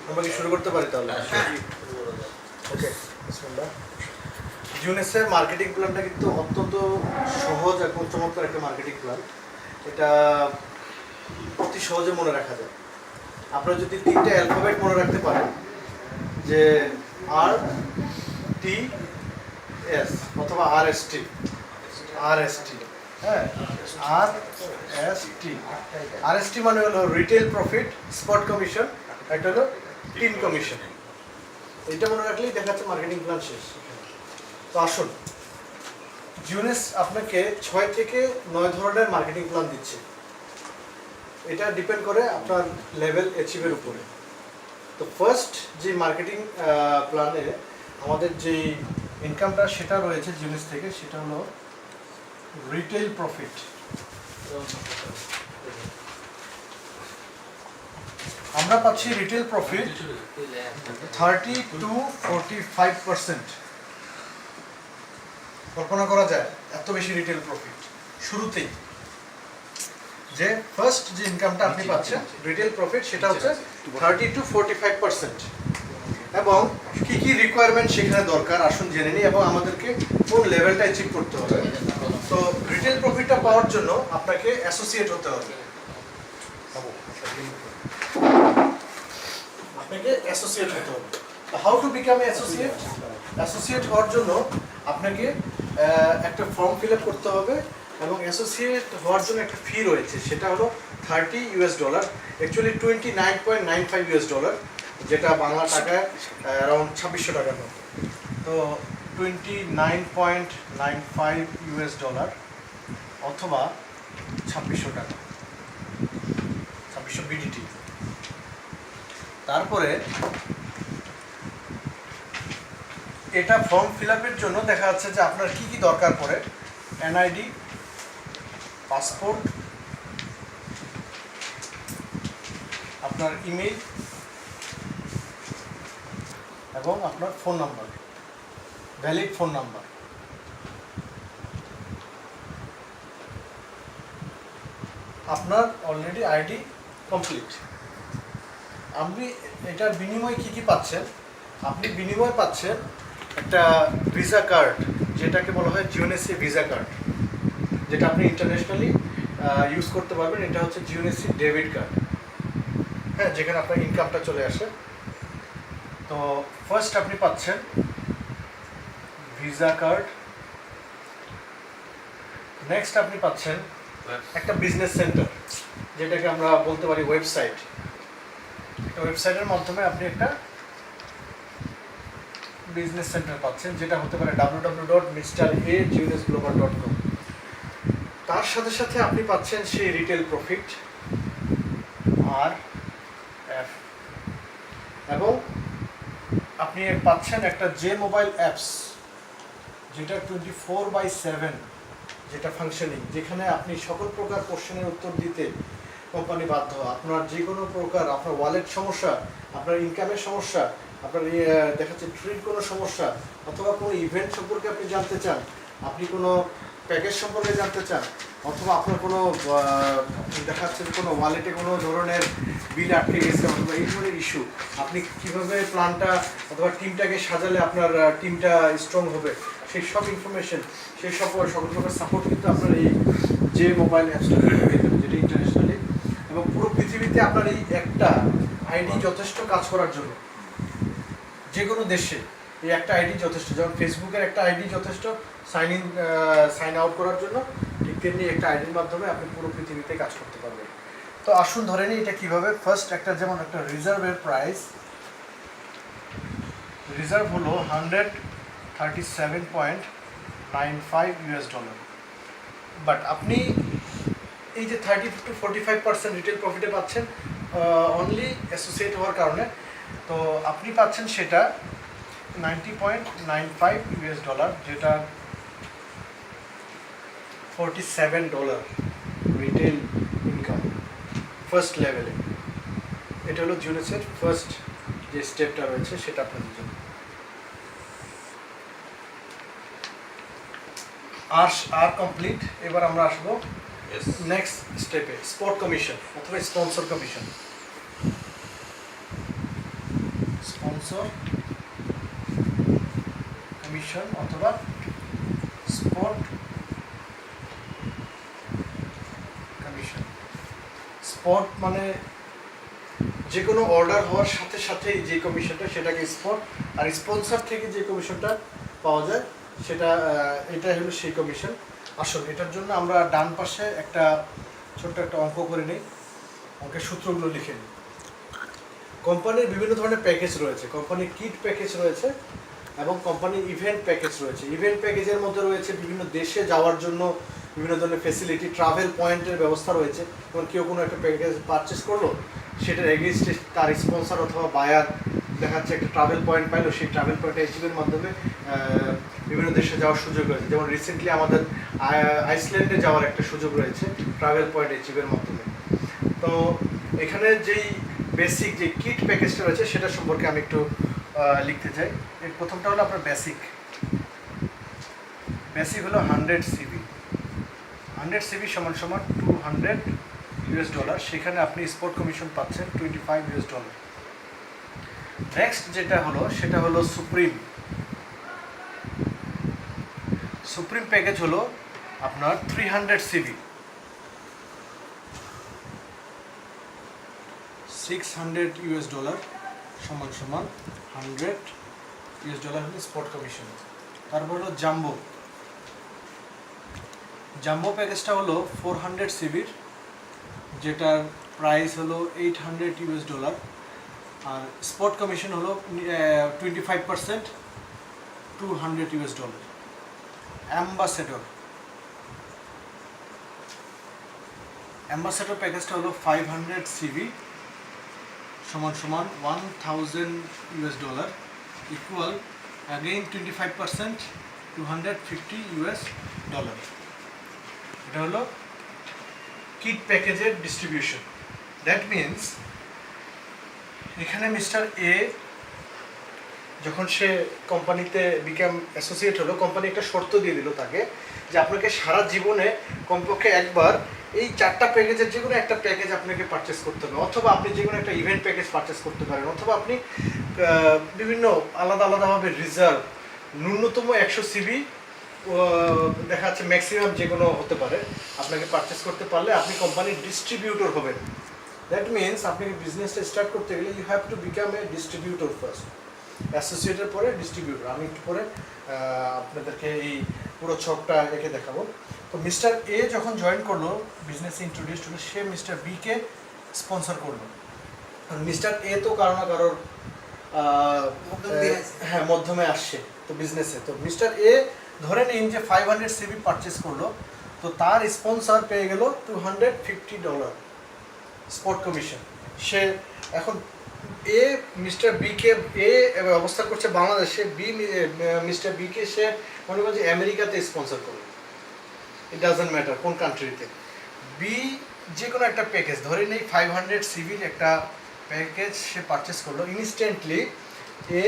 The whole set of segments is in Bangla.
আমরা কি শুরু করতে পারি তাহলে? ওকে, বিসমিল্লাহ। জিওনেসের মার্কেটিং প্ল্যানটা কিন্তু অত্যন্ত সহজ এবং চমৎকার একটা মার্কেটিং প্ল্যান। এটা অতি সহজে মনে রাখা যায়। আপনারা যদি 3টে অ্যালফাবেট মনে রাখতে পারেন, যে আর টি এস অথবা আর এস টি, হ্যাঁ, আর এস টি মানে হলো রিটেল প্রফিট, স্পট কমিশন, একটা হলো টিম কমিশন। এইটা মনে রাখলেই দেখা যাচ্ছে মার্কেটিং প্ল্যান শেষ। তো আসুন, জিওনেস আপনাকে 6 থেকে 9 ধরনের মার্কেটিং প্ল্যান দিচ্ছে। এটা ডিপেন্ড করে আপনার লেভেল অ্যাচিভের উপরে। তো ফার্স্ট যে মার্কেটিং প্ল্যানে আমাদের যে ইনকামটা সেটা রয়েছে জিওনেস থেকে, সেটা হলো রিটেল প্রফিট। আমরা পাচ্ছি রিটেল প্রফিট 30 to 45%। কল্পনা করা যায় এত বেশি রিটেল প্রফিট শুরুতেই। যে ফার্স্ট যে ইনকামটা আপনি পাচ্ছেন রিটেল প্রফিট, সেটা হচ্ছে 30 to 45%। এবং কি কি রিকোয়ারমেন্ট সেখানে দরকার আসুন জেনে নিই, এবং আমাদেরকে কোন লেভেলটা অ্যাচিভ করতে হবে। তো রিটেল প্রফিটটা পাওয়ার জন্য আপনাকে অ্যাসোসিয়েট হতে হবে। আপনাকে অ্যাসোসিয়েট হতে হবে। How to become associate? Associate হওয়ার জন্য আপনাকে একটা ফর্ম ফিল আপ করতে হবে, এবং অ্যাসোসিয়েট হওয়ার জন্য একটা ফি রয়েছে, সেটা হলো $30, অ্যাকচুয়ালি $29.95, যেটা বাংলা টাকায় অ্যারাউন্ড 2600 টাকার মতো। তো $29.95 অথবা 2600 টাকা, 2600 BDT। তারপরে এটা ফর্ম ফিল আপের জন্য দেখা যাচ্ছে যে আপনার কি কি দরকার পড়ে: NID, পাসপোর্ট, আপনার ইমেল এবং আপনার phone number, valid phone number. আপনার অলরেডি আইডি কমপ্লিট। আপনি এটার বিনিময়ে কি কি পাচ্ছেন? আপনি বিনিময়ে পাচ্ছেন একটা ভিসা কার্ড, যেটাকে বলা হয় জিওনেসি ভিসা কার্ড, যেটা আপনি ইন্টারন্যাশনালি ইউজ করতে পারবেন। এটা হচ্ছে জিওনেসি ডেবিট কার্ড, হ্যাঁ, যেখানে আপনার ইনকামটা চলে আসে। তো ফার্স্ট আপনি পাচ্ছেন ভিসা কার্ড। নেক্সট আপনি পাচ্ছেন একটা বিজনেস সেন্টার, যেটাকে আমরা বলতে পারি ওয়েবসাইট। একটা ওয়েবসাইটের মাধ্যমে আপনি একটা বিজনেস সেন্টার পাচ্ছেন, যেটা হতে পারে www.mr.ajionesglobal.com। তার সাথে সাথে আপনি পাচ্ছেন সেই রিটেল প্রফিট RF, এবং আপনি পাচ্ছেন একটা যে মোবাইল অ্যাপস, যেটা 24/7 যেটা ফাংশনিং, যেখানে আপনি সকল প্রকার কোশ্চেনের উত্তর দিতে কোম্পানি বাধ্য। আপনার যে কোনো প্রকার আপনার ওয়ালেট সমস্যা, আপনার ইনকামের সমস্যা, আপনার দেখাচ্ছে ট্রির কোনো সমস্যা, অথবা কোনো ইভেন্ট সম্পর্কে আপনি জানতে চান, আপনি কোনো প্যাকেজ সম্পর্কে জানতে চান, অথবা আপনার কোনো দেখাচ্ছে কোনো ওয়ালেটে কোনো ধরনের বিল আটকে গেছে, অথবা এই ধরনের ইস্যু, আপনি কীভাবে প্ল্যানটা অথবা টিমটাকে সাজালে আপনার টিমটা স্ট্রং হবে, সেই সব ইনফরমেশন, সেই সকল প্রকার সাপোর্ট কিন্তু আপনার এই যে মোবাইল অ্যাপসটা পেয়ে যাবেন, যেটা ইন্টারন্যাশনালি এবং পুরো পৃথিবীতে আপনার এই একটা আইডি যথেষ্ট কাজ করার জন্য। যে কোনো দেশে এই একটা আইডি যথেষ্ট। যেমন ফেসবুকের একটা আইডি যথেষ্ট সাইন আউট করার জন্য, ঠিক তেমনি একটা আইডির মাধ্যমে আপনি পুরো পৃথিবীতে কাজ করতে পারবেন। তো আসুন ধরে নিই এটা কীভাবে। ফার্স্ট একটা যেমন একটা রিজার্ভের প্রাইস, রিজার্ভ হলো $137.95। বাট আপনি এই যে 30 to 45% রিটেল প্রফিটে পাচ্ছেন অনলি অ্যাসোসিয়েট হওয়ার কারণে। তো আপনি পাচ্ছেন সেটা $90.95, যেটা $47 রিটেল ইনকাম ফার্স্ট লেভেলে। এটা হলো জিওনেসের ফার্স্ট যে স্টেপটা রয়েছে সেটা আপনাদের জন্য। আর কমপ্লিট। এবার আমরা আসবো নেক্সট স্টেপে স্পট কমিশন অথবা স্পন্সর কমিশন। স্পন্সর কমিশন অথবা স্পট কমিশন। স্পট মানে যে কোনো অর্ডার হওয়ার সাথে সাথেই যে কমিশনটা সেটাকে স্পট, আর স্পন্সর থেকে যে কমিশনটা পাওয়া যায় সেটা এটা হলো সেই কমিশন। আসুন এটার জন্য আমরা ডান পাশে একটা ছোট্ট একটা অঙ্ক করে নিই, অঙ্কের সূত্রগুলো লিখে নিই। কোম্পানির বিভিন্ন ধরনের প্যাকেজ রয়েছে, কোম্পানির কিট প্যাকেজ রয়েছে এবং কোম্পানির ইভেন্ট প্যাকেজ রয়েছে। ইভেন্ট প্যাকেজের মধ্যে রয়েছে বিভিন্ন দেশে যাওয়ার জন্য বিভিন্ন ধরনের ফেসিলিটি, ট্রাভেল পয়েন্টের ব্যবস্থা রয়েছে। যেমন কেউ কোনো একটা প্যাকেজ পারচেস করলো, সেটার এগেইনস্টে তার স্পন্সর অথবা বায়ার দেখা যাচ্ছে একটা ট্রাভেল পয়েন্ট পাইলো, সেই ট্রাভেল পয়েন্ট অ্যাচিভের মাধ্যমে বিভিন্ন দেশে যাওয়ার সুযোগ রয়েছে। যেমন রিসেন্টলি আমাদের আইসল্যান্ডে যাওয়ার একটা সুযোগ রয়েছে ট্রাভেল পয়েন্ট অ্যাচিভের মাধ্যমে। তো এখানে যেই বেসিক যে কিট প্যাকেজটা রয়েছে সেটা সম্পর্কে আমি একটু লিখতে চাই। এর প্রথমটা হলো আপনার বেসিক। বেসিক হলো 100 সিবি। 100 সিবি সমান সমান $200। সেখানে আপনি স্পট কমিশন পাচ্ছেন $25। নেক্সট যেটা হলো সেটা হলো সুপ্রিম। সুপ্রিম প্যাকেজ হলো আপনার 300 সিবি, $600 সমান সমান $100 হলো স্পট কমিশন। তারপর হলো জাম্বো। জাম্বো প্যাকেজটা হলো 400 সিবির, যেটার প্রাইস হলো $800। আর স্পট কমিশন হলো 25%, $200। অ্যাম্বাসেডর। অ্যাম্বাসেডর প্যাকেজটা হলো 500 সিবি সমান সমান $1000, ইকুয়াল অ্যাগেইন 25%, $250। এটা হলো কিট প্যাকেজের ডিস্ট্রিবিউশন। দ্যাট মিনস এখানে মিস্টার এ যখন সে কোম্পানিতে বিকাম অ্যাসোসিয়েট হলো, কোম্পানি একটা শর্ত দিয়ে দিল তাকে যে আপনাকে সারা জীবনে কমপক্ষে একবার এই 4টা প্যাকেজের যে কোনো একটা প্যাকেজ আপনাকে পারচেস করতে হবে, অথবা আপনি যে কোনো একটা ইভেন্ট প্যাকেজ পারচেস করতে পারেন, অথবা আপনি বিভিন্ন আলাদা আলাদাভাবে রিজার্ভ ন্যূনতম 100 সিবি দেখা যাচ্ছে ম্যাক্সিমাম যে কোনো হতে পারে আপনাকে পারচেস করতে পারলে আপনি কোম্পানির ডিস্ট্রিবিউটর হবেন। দ্যাট মিনস আপনি বিজনেসটা স্টার্ট করতে গেলে you have to become a distributor first, অ্যাসোসিয়েটের পরে ডিস্ট্রিবিউটর। আমি একটু পরে আপনাদেরকে এই পুরো ছকটা এঁকে দেখাবো। তো মিস্টার এ যখন জয়েন করলো, বিজনেসে ইন্ট্রোডিউস হলো, সে মিস্টার বিকে স্পন্সর করলো। মিস্টার এ তো কারো না কারোর হ্যাঁ মধ্যমে আসছে তো বিজনেসে। তো মিস্টার এ ধরে নিন যে 500 সিবি পারচেস করলো, তো তার স্পন্সর পেয়ে গেল $250 স্পট কমিশন। সে এখন এ মিস্টার বিকে এ অবস্থা করছে বাংলাদেশে, বি মিস্টার বিকে সে মনে করছে আমেরিকাতে স্পন্সর করবে, ইট ডাজন্ট ম্যাটার কোন কান্ট্রিতে। বি যে কোনো একটা প্যাকেজ ধরে নেই 500 সিবির একটা প্যাকেজ সে পারচেস করলো, ইনস্ট্যান্টলি এ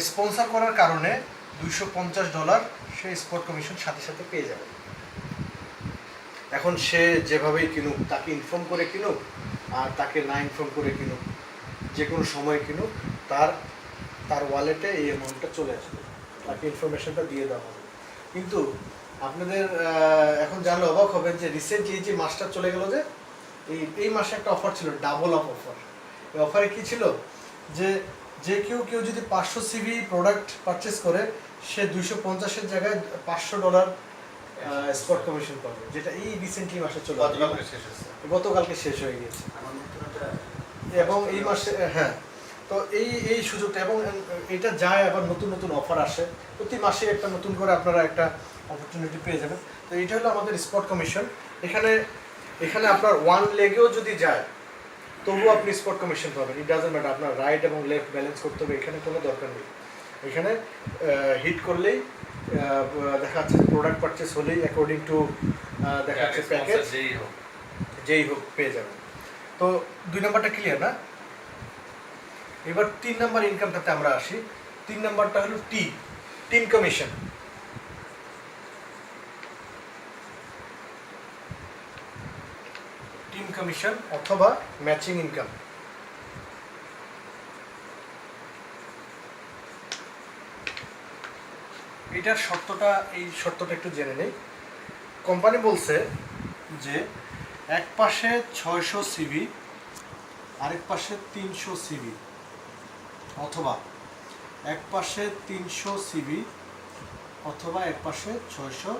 স্পন্সর করার কারণে $250 সে স্পট কমিশন সাথে সাথে পেয়ে যাবে। এখন সে যেভাবেই কিনুক, তাকে ইনফর্ম করে কিনুক আর তাকে না ইনফর্ম করে কিনুক, যে কোনো সময় কিনুক, তার ওয়ালেটে এই অ্যামাউন্টটা চলে আসবে, তাকে ইনফরমেশনটা দিয়ে দেওয়া হবে। কিন্তু আপনাদের এখন জানলে অবাক হবেন যে রিসেন্টলি যে মাসটা চলে গেল, যে এই মাসে একটা অফার ছিল, ডাবল আপ অফার। এই অফারে কী ছিল যে কেউ যদি 500 সিবি প্রোডাক্ট পারচেস করে, সে 250-এর জায়গায় $500 স্পট কমিশন পাবে, যেটা এই রিসেন্টলি মাসে চলে গতকালকে শেষ হয়ে গিয়েছে। এবং এই মাসে হ্যাঁ, তো এই সুযোগটা, এবং এটা যায় আবার নতুন নতুন অফার আসে, প্রতি মাসে একটা নতুন করে আপনারা একটা অপরচুনিটি পেয়ে যাবেন। তো এইটা হলো আমাদের স্পট কমিশন। এখানে আপনার ওয়ান লেগেও যদি যায় তবুও আপনি স্পট কমিশন পাবেন, ইট ডাজন্ট ম্যাটার আপনার রাইট এবং লেফট ব্যালেন্স করতে হবে, এখানে কোনো দরকার নেই। এখানে হিট করলেই দেখা যাচ্ছে প্রোডাক্ট পারচেস হলেই অ্যাকর্ডিং টু দেখা যাচ্ছে প্যাকেজ যেই হোক পেয়ে যাবেন। তো 2 নাম্বারটা ক্লিয়ার না? এবার 3 নাম্বার ইনকামটাতে আমরা আসি। 3 নাম্বারটা হলো টিম কমিশন। কমিশন অথবা ম্যাচিং ইনকাম। এটার এই শর্তটা একটু জেনে নেই। কোম্পানি বলছে যে এক পাশে 600 সিভি, আরেক পাশে 300 সিভি, অথবা এক পাশে 300 সিভি অথবা এক পাশে 600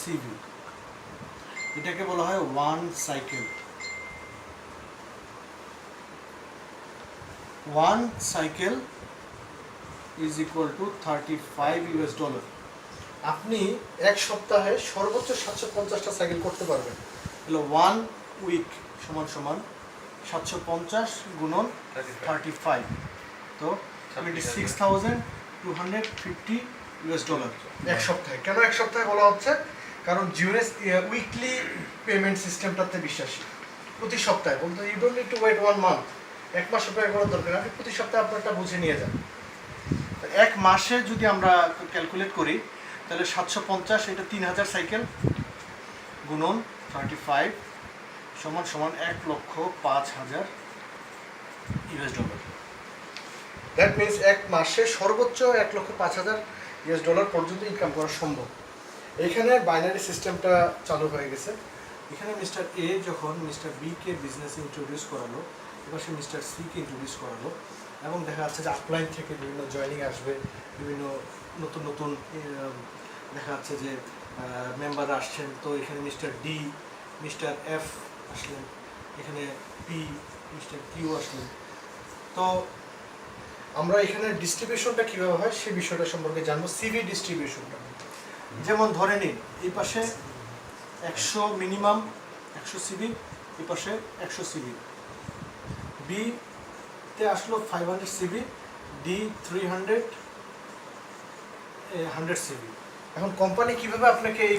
সিভি। এটাকে বলা হয় one cycle. One cycle is equal to $35। আপনি এক সপ্তাহে সর্বোচ্চ 750টা সাইকেল করতে পারবেন। তাহলে 1 উইক সমান সমান 750 গুণন 35, তো $26,250 এক সপ্তাহে। কেন এক সপ্তাহে বলা হচ্ছে? কারণ জিওনেস উইকলি পেমেন্ট সিস্টেমটাতে বিশ্বাসী। প্রতি সপ্তাহে বলতে you don't need to wait 1 month, এক মাস অপেক্ষা করার দরকার নেই, আপনি প্রতি সপ্তাহে আপনারটা বুঝে নিয়ে যান। এক মাসে যদি আমরা ক্যালকুলেট করি তাহলে 750, এটা 3000 সাইকেল গুণন 35 সমান সমান $1,05,000। দ্যাট মিনস এক মাসে সর্বোচ্চ $1,05,000 পর্যন্ত ইনকাম করা সম্ভব। এখানে বাইনারি সিস্টেমটা চালু হয়ে গেছে। এখানে মিস্টার এ যখন মিস্টার বি কে বিজনেসে ইন্ট্রোডিউস করালো, এবার সে মিস্টার সি কে ইন্ট্রোডিউস করালো, এবং দেখা যাচ্ছে যে আপলাইন থেকে বিভিন্ন জয়েনিং আসবে, বিভিন্ন নতুন নতুন দেখা যাচ্ছে যে মেম্বার আসছেন। তো এখানে মিস্টার ডি, মিস্টার এফ আসলেন, এখানে পি, মিস্টার কিউ আসলেন। তো আমরা এখানে ডিস্ট্রিবিউশনটা কীভাবে হয় সেই বিষয়টা সম্পর্কে জানবো। সিভি ডিস্ট্রিবিউশনটা যেমন ধরে নিন এই পাশে 100 মিনিমাম 100 সিভি, এই পাশে 100 সিভি, বি তে আসলো 500 সিভি, ডি 100 সিভি। এখন কোম্পানি কিভাবে আপনাকে এই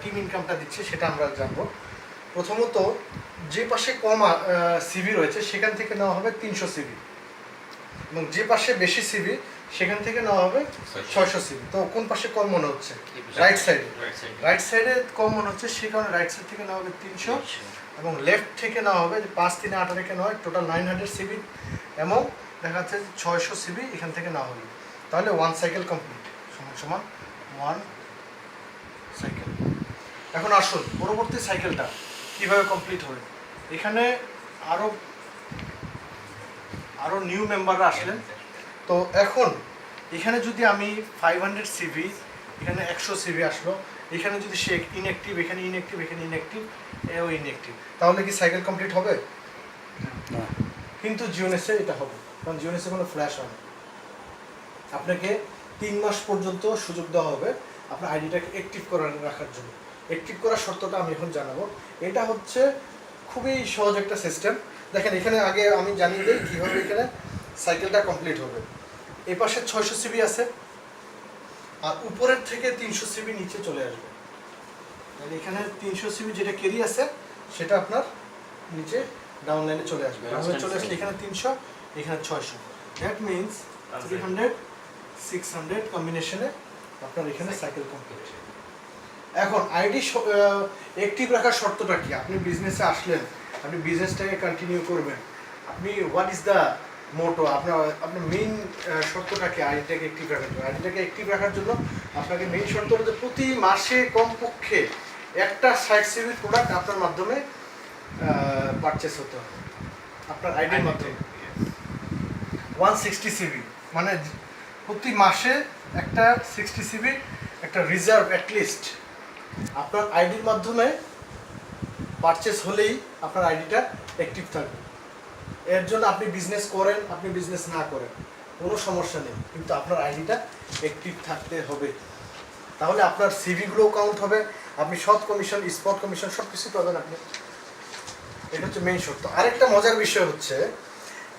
টিম ইনকামটা দিচ্ছে সেটা আমরা জানবো। প্রথমত যে পাশে কম সিভি রয়েছে সেখান থেকে নেওয়া হবে 300 সিভি, এবং যে পাশে বেশি সিভি সেখান থেকে নেওয়া হবে 600 সিভি। তো কোন পাশে কম মনে হচ্ছে? রাইট সাইডে। রাইট সাইডে কম মনে হচ্ছে, সেই কারণে রাইট সাইড থেকে নেওয়া হবে 300, এবং লেফট থেকে নেওয়া হবে 5 3 8 থেকে নেওয়া হয় টোটাল 900 সিভি, এবং দেখা যাচ্ছে 600 সিভি এখান থেকে নেওয়া হবে। তাহলে 1 সাইকেল কমপ্লিট সমান সমান 1 সাইকেল। এখন আসুন পরবর্তী সাইকেলটা কিভাবে কমপ্লিট হবে। এখানে আরো নিউ মেম্বাররা আসলেন। তো এখন এখানে যদি আমি 500 সিভি, এখানে 100 সিভি আসলো, এখানে যদি সে ইনঅ্যাক্টিভ, এখানে ইনঅ্যাক্টিভ, এখানে ইনঅ্যাক্টিভ, এও ইনঅ্যাক্টিভ, তাহলে কি সাইকেল কমপ্লিট হবে? না। কিন্তু জিওনেসে এটা হবে, কারণ জিওনেসে কোনো ফ্ল্যাশ হয় না। আপনাকে 3 মাস পর্যন্ত সুযোগ দেওয়া হবে আপনার আইডিটাকে অ্যাক্টিভ রাখার জন্য। অ্যাক্টিভ করার শর্তটা আমি এখন জানাবো। এটা হচ্ছে খুবই সহজ একটা সিস্টেম। দেখেন এখানে আগে আমি জানিয়ে দিই কীভাবে এখানে সাইকেলটা কমপ্লিট হবে। এই পাশে 600 সিবি আছে, আর উপরের থেকে 300 সিবি নিচে চলে আসবে। তাহলে এখানে 300 সিবি যেটা ক্যারি আছে সেটা আপনার নিচে ডাউন লাইনে চলে আসবে। ডাউনলাইনে চলে আসলে এখানে 300, এখানে 600। দ্যাট মিনস 300 600 কম্বিনেশনে আপনার এখানে সাইকেল কমপ্লিট। এখন আইডি অ্যাক্টিভ রাখার শর্তটা কি? আপনি বিজনেসে আসলেন, আপনি বিজনেসটাকে কন্টিনিউ করবেন, আপনি হোয়াট ইজ দ্য মোটো, আপনার মেইন শর্তটাকে আইডিটাকে অ্যাক্টিভ রাখার জন্য। আইডিটাকে অ্যাক্টিভ রাখার জন্য আপনাকে মেইন শর্ত হলো যে প্রতি মাসে কমপক্ষে একটা 60 সিবি প্রোডাক্ট আপনার মাধ্যমে পারচেস হতে হবে, আপনার আইডির মাধ্যমে। 160 সিবি মানে প্রতি মাসে একটা 60 সিবি একটা রিজার্ভ অ্যাটলিস্ট আপনার আইডির মাধ্যমে পারচেস হলেই আপনার আইডিটা অ্যাক্টিভ থাকবে। এর জন্য আপনি বিজনেস করেন, আপনি বিজনেস না করেন, কোনো সমস্যা নেই, কিন্তু আপনার আইডিটা অ্যাক্টিভ থাকতে হবে। তাহলে আপনার সিভিগুলোও কাউন্ট হবে, আপনি সৎ কমিশন, স্পট কমিশন সব কিছু পাবেন আপনি। এটা হচ্ছে মেইন শর্ত। আরেকটা মজার বিষয় হচ্ছে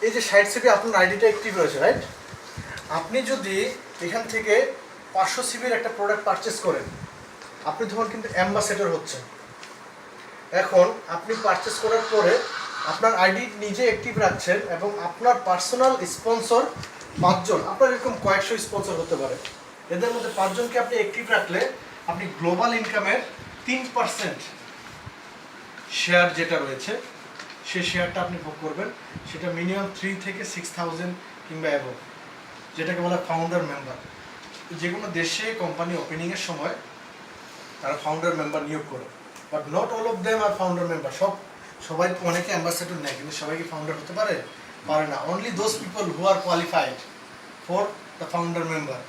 এই যে 60 সিবি আপনার আইডিটা অ্যাক্টিভ রয়েছে, রাইট? আপনি যদি এখান থেকে 500 সিবির একটা প্রোডাক্ট পারচেস করেন, আপনি তখন কিন্তু অ্যাম্বাসেডর হচ্ছেন। এখন আপনি পারচেস করার পরে আপনার আইডি নিজে অ্যাক্টিভ রাখছেন, এবং আপনার পার্সোনাল স্পন্সর 5 জন, আপনার এরকম কয়েকশো স্পন্সর হতে পারে, এদের মধ্যে 5 জনকে আপনি অ্যাক্টিভ রাখলে আপনি গ্লোবাল ইনকামের 3% শেয়ার যেটা রয়েছে সেই শেয়ারটা আপনি ভোগ করবেন, সেটা মিনিমাম 3 থেকে 6,000 কিংবা অ্যাবভ, যেটাকে বলা ফাউন্ডার মেম্বার। যে কোনো দেশে কোম্পানি ওপেনিংয়ের সময় তারা ফাউন্ডার মেম্বার নিয়োগ করে, but not all of them are founder member. সবাই, অনেকে অ্যাম্বাসেডর নেয় কিন্তু সবাই কি ফাউন্ডার হতে পারে? পারে না। Only those people who are qualified for the founder member,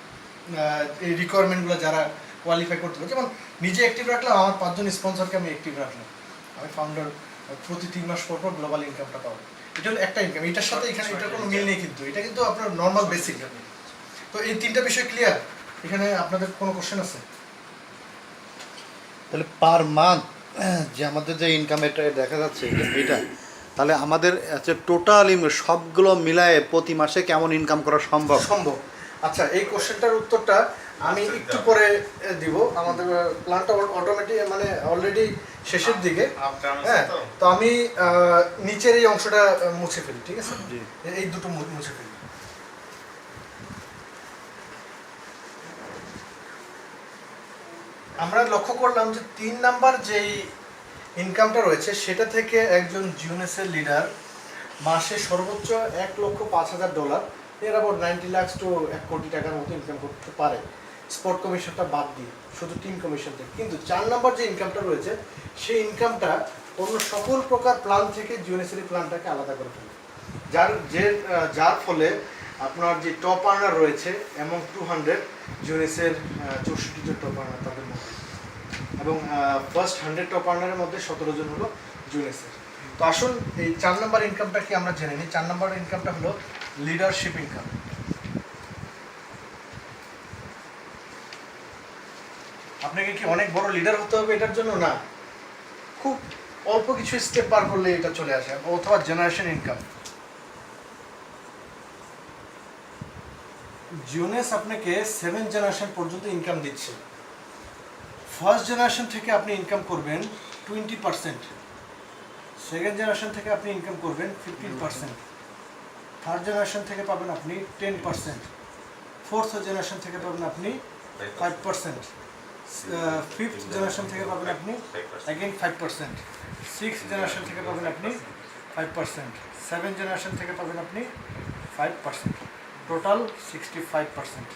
এই রিকোয়ারমেন্টগুলো যারা কোয়ালিফাই করতে পারে। যেমন নিজে অ্যাক্টিভ রাখলাম, আমার 5 জন স্পন্সরকে আমি অ্যাক্টিভ রাখলাম, আমি ফাউন্ডার প্রতি 3 মাস পর পর গ্লোবাল ইনকামটা পাবো। এটা হলো একটা ইনকাম, এটার সাথে এখানে এটার কোনো মিল নেই, কিন্তু এটা কিন্তু আপনার নর্মাল বেসিক। তো এই 3টা বিষয় ক্লিয়ার? এখানে আপনাদের কোনো কোশ্চেন আছে? তাহলে পার মান্থ যে আমাদের যে ইনকাম এটা দেখা যাচ্ছে এটা, তাহলে আমাদের টোটাল সবগুলো মিলায়ে প্রতি মাসে কেমন ইনকাম করা সম্ভব? সম্ভব। আচ্ছা, এই কোশ্চেনটার উত্তরটা আমি একটু পরে দিব। আমাদের প্ল্যানটা অটোমেটিক মানে অলরেডি শেষের দিকে। হ্যাঁ, তো আমি নিচের এই অংশটা মুছে ফেলি, ঠিক আছে? এই দুটো মুছে ফেলি। আমরা লক্ষ্য করলাম যে 3 নাম্বার যেই ইনকামটা রয়েছে সেটা থেকে একজন জিওনেসের লিডার মাসে সর্বোচ্চ $1,05,000, এর আবার 90 লাখ টু 1 কোটি টাকার মতো ইনকাম করতে পারে, স্পট কমিশনটা বাদ দিয়ে, শুধু টিম কমিশন থেকে। কিন্তু 4 নাম্বার যে ইনকামটা রয়েছে সেই ইনকামটা অন্য সকল প্রকার প্ল্যান থেকে জিওনেসের প্ল্যানটাকে আলাদা করে ফেলে, যার ফলে আপনার যে টপ আর্নার রয়েছে এবং 200 জিওনেসের 64 জন টপ আর্নার তাদের মধ্যে, এবং ফার্স্ট 100 টপ আর্নারের মধ্যে 17 জন হলো জিওনেসের। তো আসুন এই 4 নাম্বার ইনকামটা কি আমরা জেনে নিই। 4 নাম্বার ইনকামটা হলো লিডারশিপ ইনকাম। আপনাকে কি অনেক বড় লিডার হতে হবে এটার জন্য? না, খুব অল্প কিছু স্টেপ পার করলে এটা চলে আসে। অথবা জেনারেশন ইনকাম। জিওনেস আপনাকে 7 জেনারেশন পর্যন্ত ইনকাম দিচ্ছে। ফার্স্ট জেনারেশন থেকে আপনি ইনকাম করবেন 20%, সেকেন্ড জেনারেশন থেকে আপনি ইনকাম করবেন 15%, থার্ড জেনারেশন থেকে পাবেন আপনি 10%, ফোর্থ জেনারেশন থেকে পাবেন আপনি 5%, ফিফথ জেনারেশন থেকে পাবেন আপনি অ্যাগেন 5%, সিক্সথ জেনারেশন থেকে পাবেন আপনি 5%, সেভেন জেনারেশন থেকে পাবেন আপনি 5%, টোটাল 65%।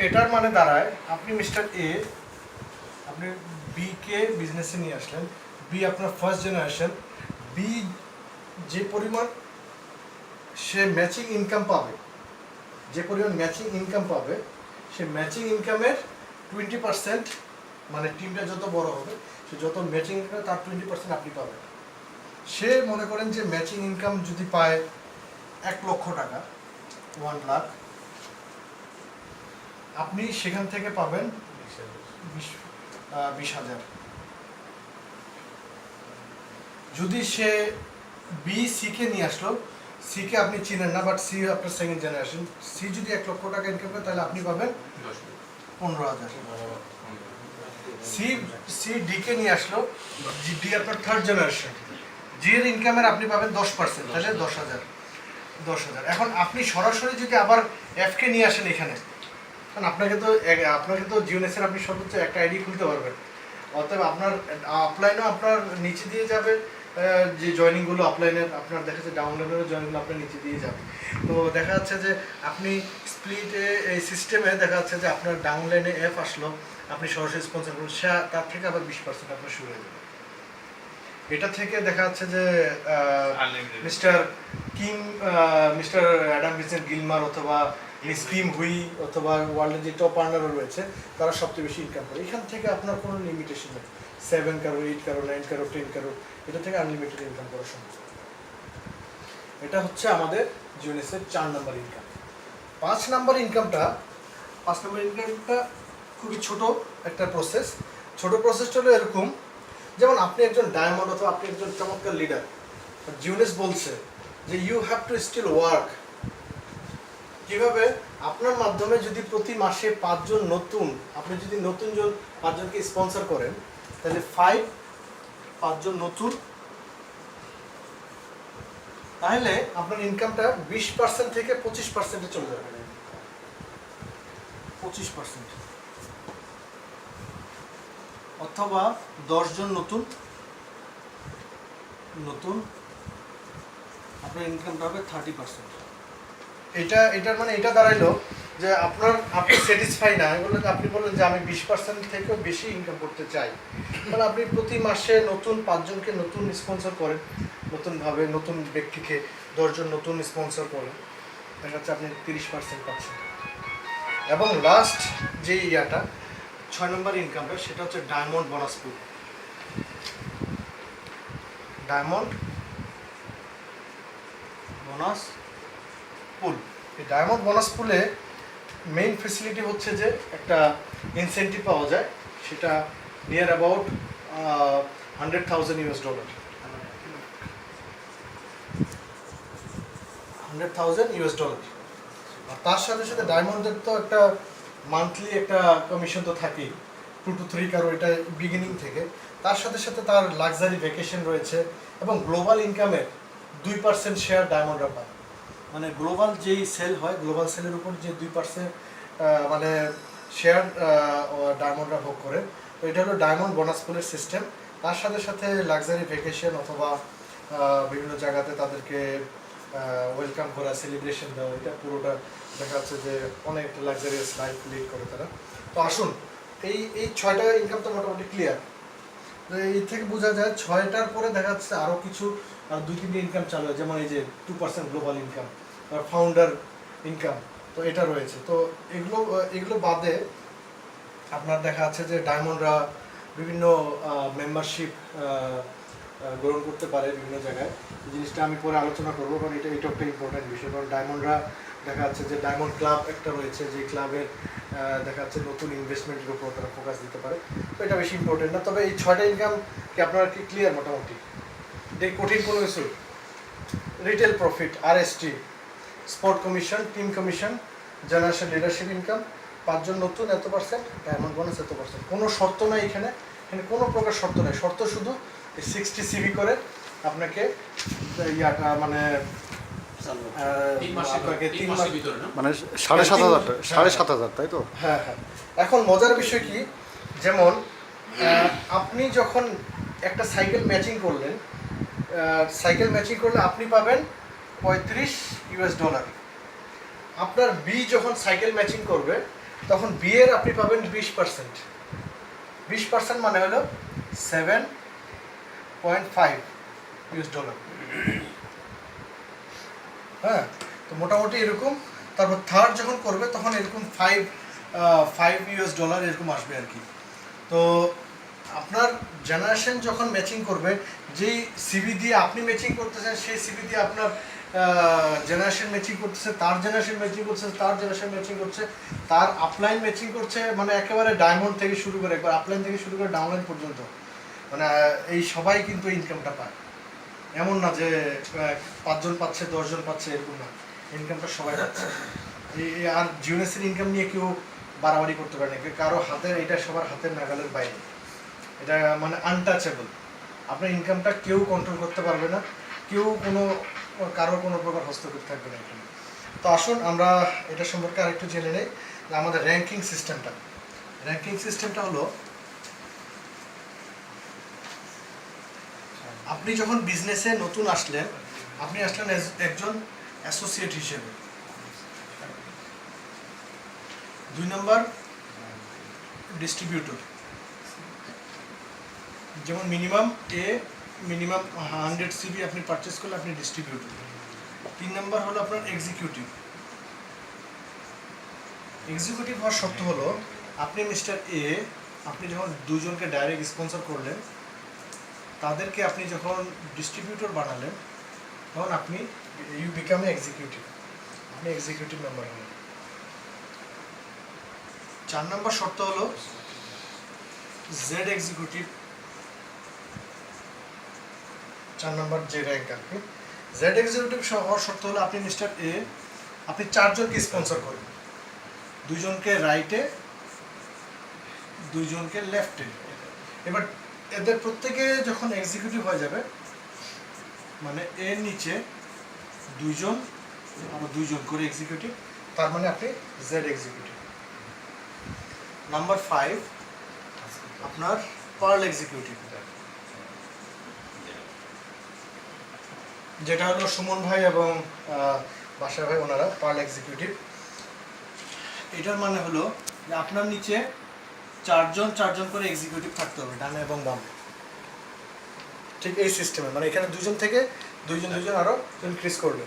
এটার মানে দাঁড়ায় আপনি মিস্টার এ, আপনি বি কে বিজনেসে নিয়ে আসলেন, বি আপনার ফার্স্ট জেনারেশন, বি যে পরিমাণ সে ম্যাচিং ইনকাম পাবে, যে পরিমাণ ম্যাচিং ইনকাম পাবে, সে ম্যাচিং ইনকামের 20%, মানে টিমটা যত বড় হবে সে যত ম্যাচিং ইনকাম তার 20% আপনি পাবেন। সে মনে করেন যে ম্যাচিং ইনকাম যদি পায় 1 লক্ষ টাকা, 1 লাখ, আপনি সেখান থেকে পাবেন 20,000। যদি সে বি সি কে নিয়ে আসলো, সি কে আপনি চিনেন না, বাট সি আপনার সেকেন্ড জেনারেশন, সি যদি 1 লক্ষ টাকা ইনকাম করে তাহলে আপনি পাবেন 15,000। সি ডি কে নিয়ে আসলো, ডি আপনার থার্ড জেনারেশন, জি এর ইনকামের আপনি পাবেন 10%, তাহলে 10,000। এখন আপনি সরাসরি যদি আবার এফ কে নিয়ে আসেন এখানে, কারণ আপনাকে তো জিওনেসের আপনি সর্বোচ্চ একটা আইডি খুলতে পারবেন, অতএব আপনার আপলাইনও আপনার নিচে দিয়ে যাবে, যে জয়েনিংগুলো আপলাইনের আপনার দেখা যাচ্ছে ডাউনলোডের জয়েনিংগুলো আপনার নিচে দিয়ে যাবে। তো দেখা যাচ্ছে যে আপনি স্প্লিটে এই সিস্টেমে দেখা যাচ্ছে যে আপনার ডাউনলাইনে অ্যাপ আসলো, আপনি সরাসরি স্পন্সর করুন, তার থেকে আবার 20% আপনার শুরু হয়ে যাবে। এটা থেকে দেখা যাচ্ছে যে মিস্টার অ্যাডাম ভিনসেন্ট গিলমার অথবা মিস কিম হুই অথবা ওয়ার্ল্ডের যে টপ আর্নারও রয়েছে তারা সবচেয়ে বেশি ইনকাম করে। এখান থেকে আপনার কোনো লিমিটেশন নেই, 7 কারো, 8 কারো, 9 কারো, 10 কারো, এটা থেকে আনলিমিটেড ইনকাম করা সম্ভব। এটা হচ্ছে আমাদের জিওনেসের 4 নাম্বার ইনকাম। 5 নাম্বার ইনকামটা খুবই ছোট একটা প্রসেস। ছোট প্রসেসটা হলো এরকম, যেমন আপনি একজন ডায়মন্ড অথবা আপনি একজন চমৎকার লিডার, জিওনেস বলছে যে you have to still work. কিভাবে? আপনার মাধ্যমে যদি প্রতি মাসে 5 জন নতুন, আপনি যদি নতুন 5 জনকে স্পন্সর করেন তাহলে 5 জন নতুন, তাহলে আপনার ইনকামটা 20% থেকে 25%-এ চলে যাবে। 25%। অথবা 10 জন নতুন আপনার ইনকামটা হবে 30%। এটার মানে এটা দাঁড়াইলো যে আপনি স্যাটিসফাই না, আপনি বললেন যে আমি 20% থেকেও বেশি ইনকাম করতে চাই, তাহলে আপনি প্রতি মাসে নতুন 5 জনকে নতুন স্পন্সর করেন, নতুনভাবে নতুন ব্যক্তিকে 10 জন নতুন স্পন্সর করেন, দেখা যাচ্ছে আপনি 30% পাচ্ছেন। এবং লাস্ট যে 6 নম্বর ইনকামটা, সেটা হচ্ছে ডায়মন্ড বোনাস পুল। ডায়মন্ড বোনাস পুল, এই ডায়মন্ড বোনাস পুলে মেইন ফেসিলিটি হচ্ছে যে একটা ইনসেন্টিভ পাওয়া যায়, সেটা নিয়ার অ্যাবাউট $100,000 $100,000। আর তার সাথে সাথে ডায়মন্ডের তো একটা মান্থলি একটা কমিশন তো থাকেই, 2 to 3 কারো, এটা বিগিনিং থেকে। তার সাথে সাথে তার লাক্সারি ভ্যাকেশন রয়েছে, এবং গ্লোবাল ইনকামের 2% শেয়ার ডায়মন্ডরা পায়। মানে গ্লোবাল যেই সেল হয়, গ্লোবাল সেলের উপর যে 2% মানে শেয়ার ডায়মন্ডরা ভোগ করে। তো এটা হলো ডায়মন্ড বোনাস পুলের সিস্টেম। তার সাথে সাথে লাক্সারি ভ্যাকেশন অথবা বিভিন্ন জায়গাতে তাদেরকে ওয়েলকাম করা, সেলিব্রেশন দেওয়া, এটা পুরোটা দেখা যাচ্ছে যে অনেক লাক্সারিয়াস লাইফ লিড করে তারা। তো আসুন, এই 6টা ইনকাম তো মোটামুটি ক্লিয়ার। তো এই থেকে বোঝা যায় 6টার পরে দেখা যাচ্ছে আরও কিছু 2-3টে ইনকাম চালু হয়, যেমন এই যে 2% গ্লোবাল ইনকাম, ফাউন্ডার ইনকাম, তো এটা রয়েছে। তো এগুলো বাদে আপনার দেখা যাচ্ছে যে ডায়মন্ডরা বিভিন্ন মেম্বারশিপ গ্রহণ করতে পারে বিভিন্ন জায়গায়। এই জিনিসটা আমি পরে আলোচনা করবো, কারণ এটা একটা ইম্পর্টেন্ট বিষয়। কারণ ডায়মন্ডরা দেখা যাচ্ছে যে ডায়মন্ড ক্লাব একটা রয়েছে, যে ক্লাবের দেখা যাচ্ছে নতুন ইনভেস্টমেন্টের উপর তারা ফোকাস দিতে পারে। তো এটা বেশি ইম্পর্টেন্ট না। তবে এই 6টা ইনকাম কি আপনারা কি ক্লিয়ার মোটামুটি? এই কঠিন কোনো কিছু? Retail profit, RST, spot commission, team commission, generation leadership income, 5 জন নতুন এত %, ডায়মন্ড বোনাস এত %। কোনো শর্ত নাই এখানে, কোনো প্রকার শর্ত নেই। শর্ত শুধু 60 CV করে আপনাকে মানে 3 মাসের ভিতরে, মানে 7,500 তাই তো? হ্যাঁ হ্যাঁ। এখন মজার বিষয় কি, যেমন আপনি যখন একটা সাইকেল ম্যাচিং করলে আপনি পাবেন $35। আপনার বি যখন সাইকেল ম্যাচিং করবে, তখন বি এর আপনি পাবেন 20%। 20% মানে হলো $7.5। হ্যাঁ, তো মোটামুটি এরকম। তারপর থার্ড যখন করবে তখন এরকম $5 এরকম আসবে আর কি। তো আপনার জেনারেশন যখন ম্যাচিং করবে, যেই সিভি দিয়ে আপনি ম্যাচিং করতেছেন, সেই সিভি দিয়ে আপনার জেনারেশন ম্যাচিং করতেছে, তার জেনারেশন ম্যাচিং করছে, তার জেনারেশন ম্যাচিং করছে, তার আপলাইন ম্যাচিং করছে, মানে একেবারে ডায়মন্ড থেকে শুরু করে, একবার আপলাইন থেকে শুরু করে ডাউনলাইন পর্যন্ত, মানে এই সবাই কিন্তু ইনকামটা পায়। এমন না যে 5 জন পাচ্ছে, 10 জন পাচ্ছে, এরকম না। ইনকামটা সবাই পাচ্ছে। আর জিওনেসের ইনকাম নিয়ে কেউ বাড়াবাড়ি করতে পারে না, কারো হাতের, এটা সবার হাতের নাগালের বাইরে, এটা মানে আনটাচেবল। আপনার ইনকামটা কেউ কন্ট্রোল করতে পারবে না, কারো কোনো প্রকার হস্তক্ষেপ থাকবে না এখানে। তো আসুন আমরা এটা সম্পর্কে আরেকটু জেনে নেই, যে আমাদের র্যাঙ্কিং সিস্টেমটা হলো, আপনি যখন বিজনেসে নতুন আসলেন, আপনি আসলেন একজন অ্যাসোসিয়েট হিসেবে। 2 নম্বর ডিস্ট্রিবিউটর, যেমন মিনিমাম 100 CV আপনি পারচেস করলে আপনি ডিস্ট্রিবিউটর। 3 নম্বর হলো আপনার এক্সিকিউটিভ হওয়ার শর্ত হলো, আপনি মিস্টার এ, আপনি যখন 2 জনকে ডাইরেক্ট স্পন্সর করলেন, তাদেরকে আপনি যখন ডিস্ট্রিবিউটর বানালেন, তখন আপনি ইউ বিকাম এ এক্সিকিউটিভ, আপনি এক্সিকিউটিভ মেম্বার হলেন। 4 নম্বর শর্ত হলো জেড এক্সিকিউটিভ, 4 নম্বর যে র্যাঙ্ক আর কি। জেড এক্সিকিউটিভ হওয়ার শর্ত হলো, আপনি মিস্টার এ, আপনি 4 জনকে স্পন্সর করবেন, 2 জনকে রাইটে, 2 জনকে লেফটে। এবার এদের প্রত্যেকে যখন এক্সিকিউটিভ হয়ে যাবে, মানে এর নিচে 2 জন, আবার 2 জন করে এক্সিকিউটিভ, তার মানে আপনি জেড এক্সিকিউটিভ। নাম্বার 5, আপনার পার্ল এক্সিকিউটিভ, যেটা হলো সুমন ভাই এবং বাসার ভাই, ওনারা পার্ল এক্সিকিউটিভ। এটার মানে হলো যে আপনার নিচে চারজন করে এক্সিকিউটিভ থাকতে হবে, ডানে এবং বামে, ঠিক এই সিস্টেমে, মানে এখানে দুজন থেকে দুইজন আরো ইনক্রিজ করবে।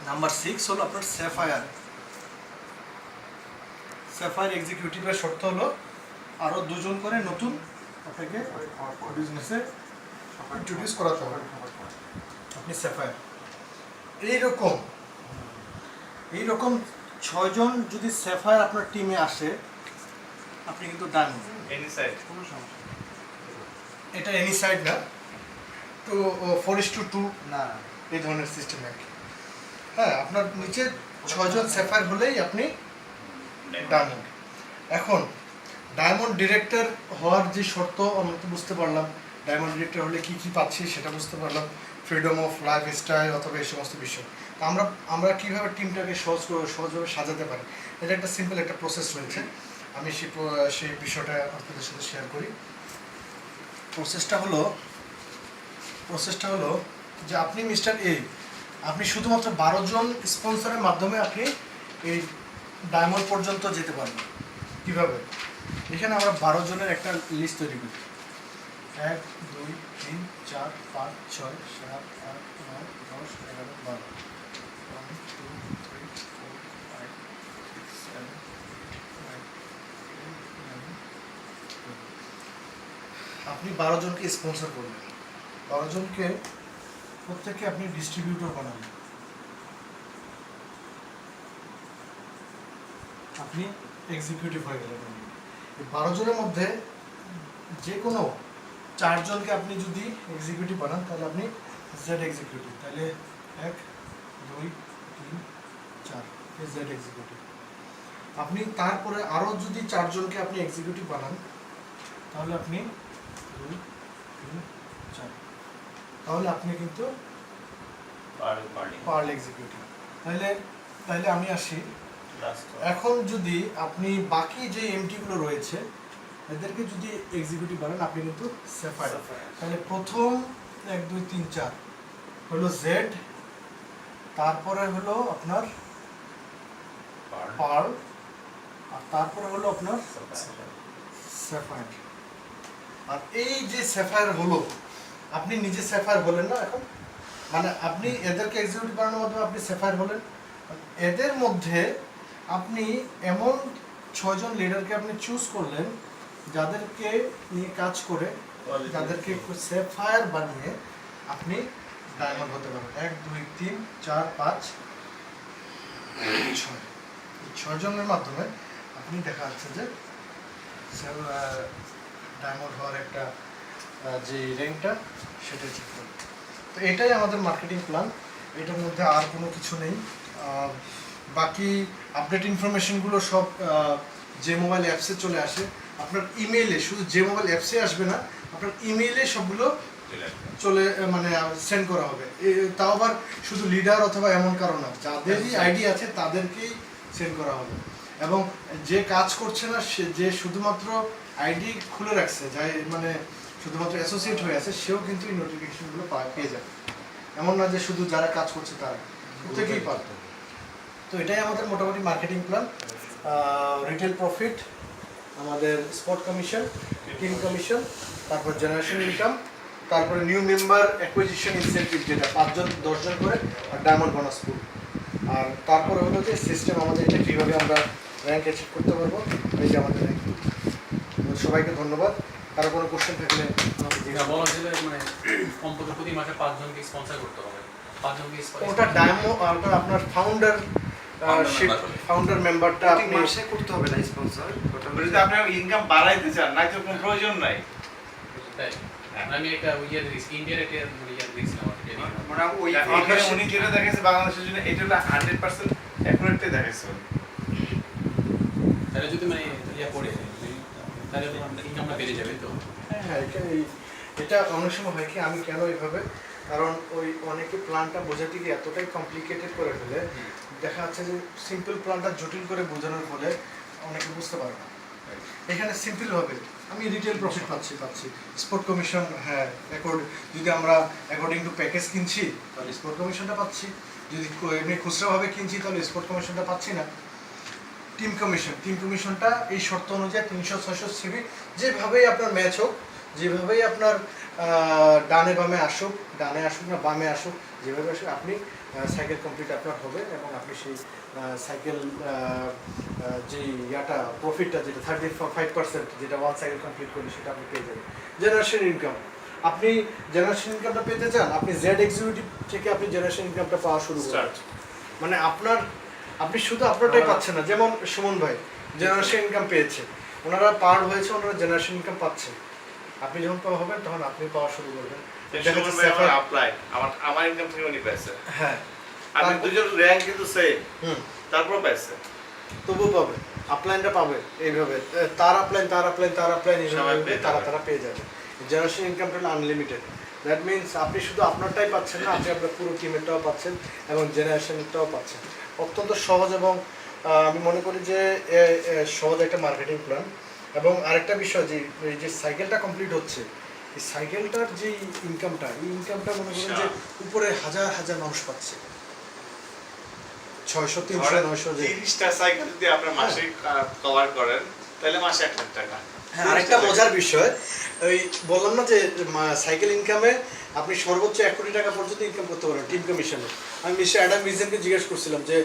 নাম্বার 6 হলো আপনার স্যাফায়ার এক্সিকিউটিভের শর্ত হলো আরো দুজন করে নতুন আপনাকে বিজনেসে ইন্ট্রোডিউস করাতে হবে। আপনি স্যাফায়ার এইরকম 6 জন যদি স্যাফায়ার আপনার টিমে আসে, আপনি কিন্তু ডায়মন্ড। এনি সাইড এটা এনি সাইড না, তো 4:2 না এই ধরনের সিস্টেম আর কি। হ্যাঁ, আপনার নিচে 6 জন স্যাফায়ার হলেই আপনি ডায়মন্ড। এখন ডায়মন্ড ডিরেক্টর হওয়ার যে শর্ত আমরা তো বুঝতে পারলাম, ডায়মন্ড ডিরেক্টর হলে কি কি পাচ্ছি সেটা বুঝতে পারলাম, ফ্রিডম অফ লাইফ স্টাইল অথবা এই সমস্ত বিষয়। তো আমরা কীভাবে টিমটাকে সহজভাবে সাজাতে পারি, এটা একটা সিম্পল একটা প্রসেস রয়েছে। আমি সেই বিষয়টা আপনাদের সাথে শেয়ার করি। প্রসেসটা হলো যে আপনি মিস্টার এ, আপনি শুধুমাত্র 12 জন স্পন্সরের মাধ্যমে আপনি এই ডায়মন্ড পর্যন্ত যেতে পারবেন। কীভাবে? এখানে আমরা 12 জনের একটা লিস্ট তৈরি করি। 1 2 3 4 5 6 7 8 9 10 11 12 1 2 3 4 5 6 7 8 9 10। আপনি 12 জনকে স্পন্সর করবেন, 12 জনকে প্রত্যেককে আপনি ডিস্ট্রিবিউটর বানাবেন। আপনি এক্সিকিউটিভ হয়ে গেলেন। এই 12 জনের মধ্যে যে কোনো 4 জনকে আপনি যদি এক্সিকিউটিভ বানান, তাহলে আপনি জেড এক্সিকিউটিভ। তাহলে 1 2 3 4 জেড এক্সিকিউটিভ। আপনি তারপরে আরও যদি 4 জনকে আপনি এক্সিকিউটিভ বানান, তাহলে আপনি 2 3 4, তাহলে আপনি কিন্তু পার্ল এক্সিকিউটিভ। তাহলে আমি আসি। এখন যদি আপনি বাকি যে এমটিগুলো রয়েছে এদেরকে যদি এক্সিকিউটিভ বানান, আপনি কিন্তু স্যাফায়ার। তাহলে প্রথম 1 2 3 4 হলো জেড, তারপরে হলো আপনার পার্ল, আর তারপরে হলো আপনার স্যাফায়ার। আর এই যে স্যাফায়ার হলো, আপনি নিজে স্যাফায়ার হলেন না এখন, মানে আপনি এদেরকে এক্সিকিউটিভ বানানোর মাধ্যমে আপনি স্যাফায়ার হলেন। এদের মধ্যে আপনি এমন 6 জন লিডারকে আপনি চুজ করলেন যাদেরকে নিয়ে কাজ করে, যাদেরকে স্যাফায়ার বানিয়ে আপনি ডায়মন্ড হতে পারেন। 1 2 3 4 5 6, 6 জনের মাধ্যমে আপনি দেখা যাচ্ছে যে ডায়মন্ড হওয়ার একটা যে র্যাঙ্কটা সেটা ঠিক করবে। তো এটাই আমাদের মার্কেটিং প্ল্যান, এটার মধ্যে আর কোনো কিছু নেই। বাকি আপডেট ইনফরমেশনগুলো সব যে মোবাইল অ্যাপসে চলে আসে, আপনার ইমেইলে, শুধু যে মোবাইল অ্যাপসে আসবে না, আপনার ইমেইলে সবগুলো চলে মানে সেন্ড করা হবে। তাও আবার শুধু লিডার অথবা এমন কারণ না, যাদেরই আইডি আছে তাদেরকেই সেন্ড করা হবে। এবং যে কাজ করছে না, সে যে শুধুমাত্র আইডি খুলে রাখছে, যাই মানে শুধুমাত্র অ্যাসোসিয়েট হয়ে আছে, সেও কিন্তু এই নোটিফিকেশনগুলো পেয়ে যাবে। এমন না যে শুধু যারা কাজ করছে তারা, প্রত্যেকেই পারত। তো এটাই আমাদের মোটামুটি মার্কেটিং প্ল্যান। রিটেল প্রফিট, আমাদের স্পট কমিশন, টিম কমিশন, তারপর জেনারেশন ইনকাম, তারপরে নিউ মেম্বার অ্যাকুইজিশন ইনসেন্টিভ, যেটা 5 জন 10 জন করে, আর ডায়মন্ড বোনাস পুল। আর তারপরে হলো যে সিস্টেম আমাদের, এটা কীভাবে আমরা র্যাঙ্ক অ্যাচিভ করতে পারবো, এই যে আমাদের র্যাঙ্ক। সবাইকে ধন্যবাদ। কারো কোনো কোশ্চেন থাকলে আমাকে জিজ্ঞাসা বলা হয়েছিল মানে কমপক্ষে প্রতি মাসে 5 জনকে স্পন্সর করতে হবে। 5 জনকে ওটা ওটা আপনার ফাউন্ডার মেম্বারটা আপনি মাসে করতে হবে না স্পন্সর, যদি আপনি ইনকাম বাড়াইতে চান, নাই তো কোনো প্রয়োজন নাই। তাই আমি একটা ইয়ে দিয়েছি, ইন্ডিয়ার একটা ইয়ে দিয়েছিলাম। মানে ওই এখানে উনি যেটা দেখাইছে বাংলাদেশের জন্য, এটা হলো 100% অ্যাকুরেটলি দেখাইছে। তাহলে যদি মানে ইয়ে করে তাহলে তোমার ইনকামটা বেড়ে যাবে। তো হ্যাঁ, এটা অনেক সময় হয় কি, আমি কেন এইভাবে, কারণ ওই অনেকে প্ল্যানটা বোঝাতে গিয়ে এতটাই কমপ্লিকেটেড করে ফেলে, দেখা যাচ্ছে যে সিম্পল প্ল্যানটা জটিল করে বোঝানোর ফলে অনেকে বুঝতে পারে না। এখানে সিম্পলভাবে আমি রিটেল প্রফিট পাচ্ছি স্পোর্ট কমিশন, হ্যাঁ যদি আমরা অ্যাকর্ডিং টু প্যাকেজ কিনছি তাহলে স্পোর্ট কমিশনটা পাচ্ছি, যদি এমনি খুচরাভাবে কিনছি তাহলে স্পোর্ট কমিশনটা পাচ্ছি না। টিম কমিশনটা এই শর্ত অনুযায়ী 300-600 সিবি যেভাবেই আপনার ম্যাচ হোক, যেভাবেই আপনার ডানে আসুক না বামে আসুক, যেভাবে আসুক আপনি সাইকেল কমপ্লিট আপনার হবে এবং আপনি সেই সাইকেল যে প্রফিটটা যেটা 35% যেটা ওয়ান সাইকেল কমপ্লিট করলে সেটা আপনি পেয়ে যাবেন। জেনারেশন ইনকাম, আপনি জেনারেশন ইনকামটা পেতে চান, আপনি জেড এক্সিকিউটিভ থেকে আপনি জেনারেশন ইনকামটা পাওয়া শুরু করুন। মানে আপনি শুধু আপনারটাই পাচ্ছেন না, যেমন সুমন ভাই জেনারেশন ইনকাম পেয়েছে, ওনারা পার হয়েছে, ওনারা জেনারেশন ইনকাম পাচ্ছে। আপনি যখন পাওয়া হবেন তখন আপনি পাওয়া শুরু করবেন। আমার ইনকাম থেকে উনি পাইছে, হ্যাঁ আমি দুজন র্যাঙ্ক কিন্তু সেম, তারপর পাইছে, তবুও পাবে, আপলাইনটা পাবে এইভাবে, তার আপলাইন এইভাবে তারা পেয়ে যাবে। জেনারেশন ইনকামটা হলো আনলিমিটেড। দ্যাট মিনস আপনি শুধু আপনারটাই পাচ্ছেন না, আপনি আপনার পুরো টিমেরটাও পাচ্ছেন এবং জেনারেশনটাও পাচ্ছেন। অত্যন্ত সহজ এবং আমি মনে করি যে সহজ একটা মার্কেটিং প্ল্যান। এবং আরেকটা বিষয় যে এই যে সাইকেলটা কমপ্লিট হচ্ছে, এই সাইকেলটার যে ইনকামটা, এই ইনকামটা মনে করেন যে উপরে হাজার মানুষ পাচ্ছে, 600, 300, 900 যে 30টা সাইকেল যদি আপনি মাসে কভার করেন তাহলে মাসে 1 লাখ টাকা। হ্যাঁ, আরেকটা মজার বিষয়, ওই বললাম না যে সাইকেল ইনকামে আপনি সর্বোচ্চ 1 কোটি টাকা পর্যন্ত ইনকাম করতে পারেন টিম কমিশনে। আমি মিস্টার অ্যাডাম ভিজেনকে জিজ্ঞেস করছিলাম যে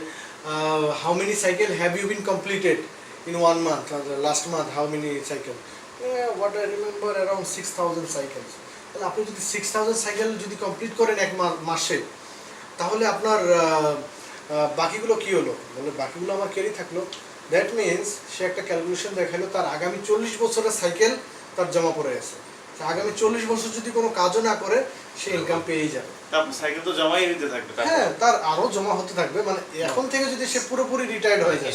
how many cycle have you been completed in 1 month, last month how many cycle? What I remember around 6,000 cycles. তাহলে আপনি যদি 6,000 সাইকেল যদি কমপ্লিট করেন এক মাসে, তাহলে আপনার বাকিগুলো কি হলো? বলে বাকিগুলো আমার ক্যারি থাকলো। দ্যাট মিনস সে একটা ক্যালকুলেশন দেখালো তার আগামী 40 বছরের সাইকেল তার জমা পড়ে আছে। আগামী 40 বছর যদি কোনো কাজও না করে সে ইনকাম পেয়েই যাবে। তারপর সাইকেল তো জমাই নিতে থাকবে, হ্যাঁ, তার আরো জমা হতে থাকবে। মানে এখন থেকে যদি সে পুরোপুরি রিটায়ার্ড হয়ে যায়,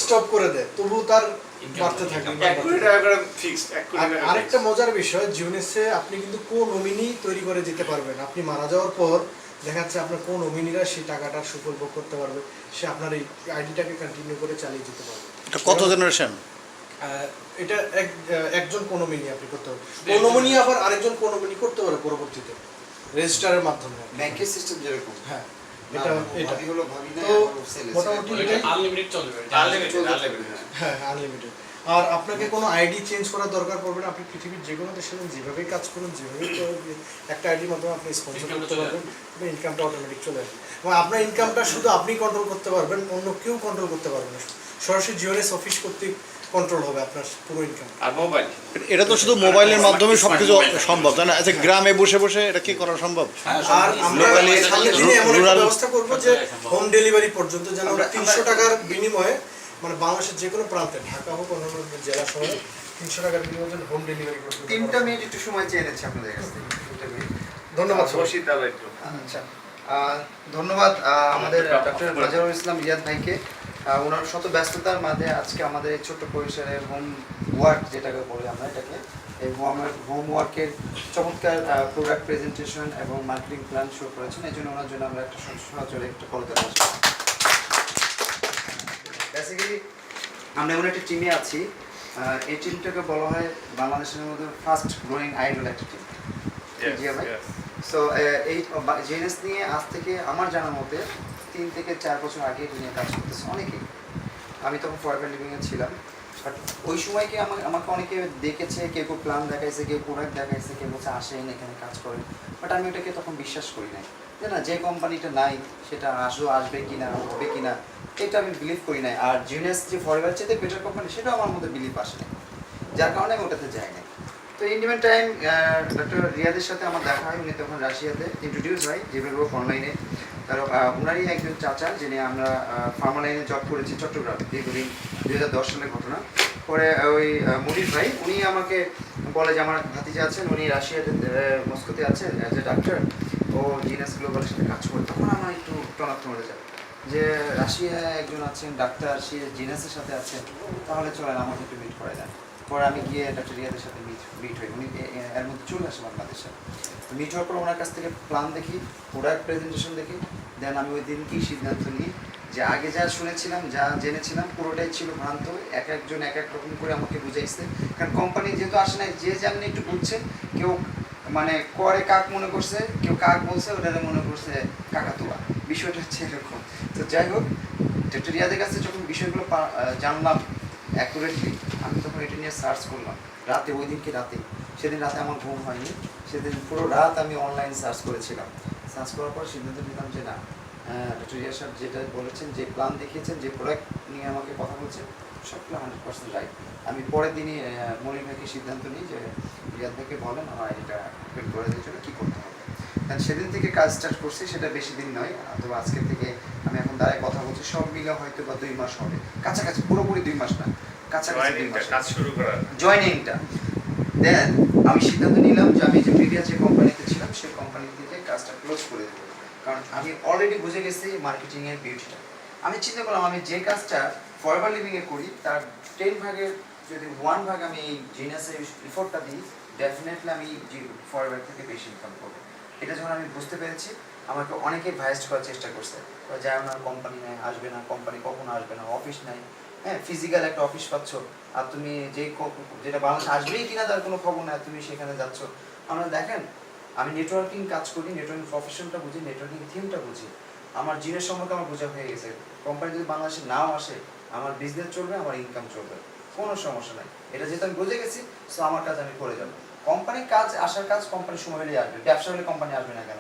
স্টপ করে দেয়, তবু তার বাড়তে থাকবে। 1 কোটি টাকা করে ফিক্সড, 1 কোটি টাকা। আরেকটা মজার বিষয়, জিওনেসে আপনি কিন্তু নমিনি তৈরি করে দিতে পারবেন। আপনি মারা যাওয়ার পর দেখা যাচ্ছে আপনার নমিনিরা সেই টাকাটার সুফল ভোগ করতে পারবে, সে আপনার এই আইডিটাকে কন্টিনিউ করে চালিয়ে যেতে পারবে। এটা কত জেনারেশন? এটা একজন নমিনি আপনি করতে পারবেন, নমিনি আবার আরেকজন নমিনি করতে পারে পরবর্তীতে রেজিস্টারের মাধ্যমে। ব্যাংকের সিস্টেম যেরকম, হ্যাঁ, এটা ভাবি হলো ভাবি না, তো সেল মোটামুটি এটাই আনলিমিটেড চলবে, হ্যাঁ আনলিমিটেড। আর আপনাকে কোনো আইডি চেঞ্জ করার দরকার পড়বে না। আপনি পৃথিবীর যে কোনো দেশে যেভাবেই কাজ করুন, যেভাবেই একটা আইডির মাধ্যমে আপনি স্পন্সর করতে পারবেন, আপনার ইনকামটা অটোমেটিক চলে আসবে। এবং আপনার ইনকামটা শুধু আপনি কন্ট্রোল করতে পারবেন, অন্য কেউ কন্ট্রোল করতে পারবে না। সরাসরি জিওনেস অফিস কর্তৃক কন্ট্রোল হবে আপনার পুরো ইনকাম। আর মোবাইল, এটা তো শুধু মোবাইলের মাধ্যমে সবকিছু সম্ভব, তাই না? আচ্ছা, গ্রামে বসে বসে এটা কি করা সম্ভব? আর আমরা সামনের দিনে এমন একটা ব্যবস্থা করবো যে হোম ডেলিভারি পর্যন্ত, যেন আমরা 300 টাকার বিনিময়ে, মানে বাংলাদেশের যে কোনো প্রান্তে, ঢাকা হোক অন্যান্য জেলা শহরে, 300 টাকার বিনিময়ে হোম ডেলিভারি করতে। 3টা মিনিট একটু সময় চেয়ে নিচ্ছি আপনাদের কাছ থেকে। 3টা মিনিট, ধন্যবাদ। রশিদ আবার একটু। আচ্ছা, ধন্যবাদ আমাদের ডক্টর মাজারুল ইসলাম রিয়াদ ভাইকে। ওনার শত ব্যস্ততার মাঝে আজকে আমাদের এই ছোট্ট পরিসরে হোম ওয়ার্ক যেটাকে বলি আমরা, এটাকে এই হোম ওয়ার্কের চমৎকার প্রোডাক্ট প্রেজেন্টেশন এবং মার্কেটিং প্ল্যান শুরু করেছেন। এই জন্য ওনার জন্য আমরা একটা সরাসরি একটা কলকাতা আসি। বেসিক্যালি আমরা এমন একটা টিমে আছি, এই টিমটাকে বলা হয় বাংলাদেশের মধ্যে ফাস্ট গ্রোয়িং আইডল একটা টিম। জি ভাই। সো এই জিএনএস নিয়ে আজ থেকে আমার জানার মতে 3 থেকে 4 বছর আগে এটা নিয়ে কাজ করতেছে অনেকেই। আমি তখন ফরএভার লিভিংয়ে ছিলাম, বাট ওই সময় কি আমাকে অনেকে দেখেছে, কেউ প্ল্যান দেখাইছে, কেউ প্রোডাক্ট দেখাইছে, কেউ বলছে আসেন এখানে কাজ করেন, বাট আমি ওটাকে তখন বিশ্বাস করি নাই। যে না, যে কোম্পানিটা নাই সেটা আসবে কিনা, হবে কিনা, এটা আমি বিলিভ করি নাই। আর জিএনএস যে ফরএভার চেয়ে বেটার কোম্পানি, সেটাও আমার মধ্যে বিলিভ আসে নাই, যার কারণে আমি ওটাতে যাই নাই। তো ইন্ডিয়ান টাইম ডক্টর রিয়াদের সাথে আমার দেখা হয়, উনি তখন রাশিয়াতে ইন্ট্রোডিউস হয় যেভাবে অনলাইনে। কারণ ওনারই একজন চাচা, যিনি আমরা ফার্মা লাইনে জব করেছি চট্টগ্রামে দীর্ঘদিন, 2010 সালের ঘটনা। পরে ওই মুনির ভাই উনি আমাকে বলে যে আমার ভাতিজা আছেন, উনি রাশিয়াতে মস্কোতে আছেন অ্যাজ এ ডাক্তার, ও জিএনএস গ্লোবালের সাথে কাজ করে। তখন আমার একটু টনাক্ত হয়ে যায় যে রাশিয়ায় একজন আছেন ডাক্তার, সে জিএনএসের সাথে আছেন, তাহলে চলেন আমাকে একটু মিট করে দেন। পরে আমি গিয়ে ডক্টর রিয়াদের সাথে মিট হই, উনি এর মধ্যে চলে আসে বাংলাদেশে। মিট হওয়ার পর ওনার কাছ থেকে প্ল্যান দেখি, প্রোডাক্ট প্রেজেন্টেশন দেখি, দেন আমি ওই দিনকেই সিদ্ধান্ত নিই যে আগে যা শুনেছিলাম, যা জেনেছিলাম পুরোটাই ছিল ভ্রান্ত। এক একজন এক এক রকম করে আমাকে বুঝাইছে, কারণ কোম্পানি যেহেতু আসে নাই, যে যেমনি একটু বুঝছে, কেউ মানে করে কাক মনে করছে, কেউ কাক বলছে, ওটারে মনে করছে কাকাতুয়া। বিষয়টা হচ্ছে এরকম। তো যাই হোক, ডক্টর রিয়াদের কাছে যখন বিষয়গুলো জানলাম অ্যাকুরেটলি, আমি তখন এটা নিয়ে সার্চ করলাম রাতে, ওই দিনকে রাতে, সেদিন রাতে আমার ঘুম হয়নি, সেদিন পুরো রাত আমি অনলাইন সার্চ করেছিলাম। সার্চ করার পর সিদ্ধান্ত নিলাম যে না, ডক্টর রিয়া সাহেব যেটা বলেছেন, যে প্ল্যান দেখিয়েছেন, যে প্রোডাক্ট নিয়ে আমাকে কথা বলছেন, সবগুলো 100% রাইট। আমি পরের দিনই মনির ভাইকে সিদ্ধান্ত নিই যে রিয়াদ ভাইকে বলেন আমার এটা ওপেন করে দেওয়ার জন্য কী করতে হবে। কারণ সেদিন থেকে কাজ স্টার্ট করছি, সেটা বেশি দিন নয়, অথবা আজকের থেকে আমি এখন দাঁড়ায় কথা বলছি, সব মিলে হয়তো বা 2 মাস হবে, কাছাকাছি, পুরোপুরি 2 মাস না, কাছাকাছি 2 মাস। কাজ শুরু করার জয়েনিংটা দেন আমি সিদ্ধান্ত নিলাম যে আমি যে প্রিভিয়াস যে কোম্পানিতে ছিলাম, সেই কোম্পানি থেকে কাজটা ক্লোজ করে দেবো। কারণ আমি অলরেডি বুঝে গেছি মার্কেটিংয়ের বিউটিটা। আমি চিন্তা করলাম আমি যে কাজটা ফরএভার লিভিংয়ে করি, তার 10 ভাগের যদি 1 ভাগ আমি এই জিনিয়াসের এফোর্টটা দিই, ডেফিনেটলি আমি ফরএভার থেকে বেশি ইনকাম করবো। এটা যখন আমি বুঝতে পেরেছি, আমাকে অনেকে ভাইস্ট করার চেষ্টা করছে, যায় না, কোম্পানি নেই, আসবে না, কোম্পানি কখনো আসবে না, অফিস নাই, হ্যাঁ ফিজিক্যাল একটা অফিস পাচ্ছ, আর তুমি যেটা বাংলাদেশে আসবেই কিনা তার কোনো খবর নাই, তুমি সেখানে যাচ্ছ। আমরা দেখেন, আমি নেটওয়ার্কিং কাজ করি, নেটওয়ার্কিং প্রফেশনটা বুঝি, নেটওয়ার্কিং থিমটা বুঝি, আমার জিনের সম্পর্কে আমার বোঝা হয়ে গেছে। কোম্পানি যদি বাংলাদেশে নাও আসে, আমার বিজনেস চলবে, আমার ইনকাম চলবে, কোনো সমস্যা নাই। এটা যেহেতু আমি বুঝে গেছি, সো আমার কাজ আমি করে যাবো। কোম্পানির কাজ, আসার কাজ কোম্পানির সময় হলেই আসবে, ব্যবসা হলে কোম্পানি আসবে না কেন?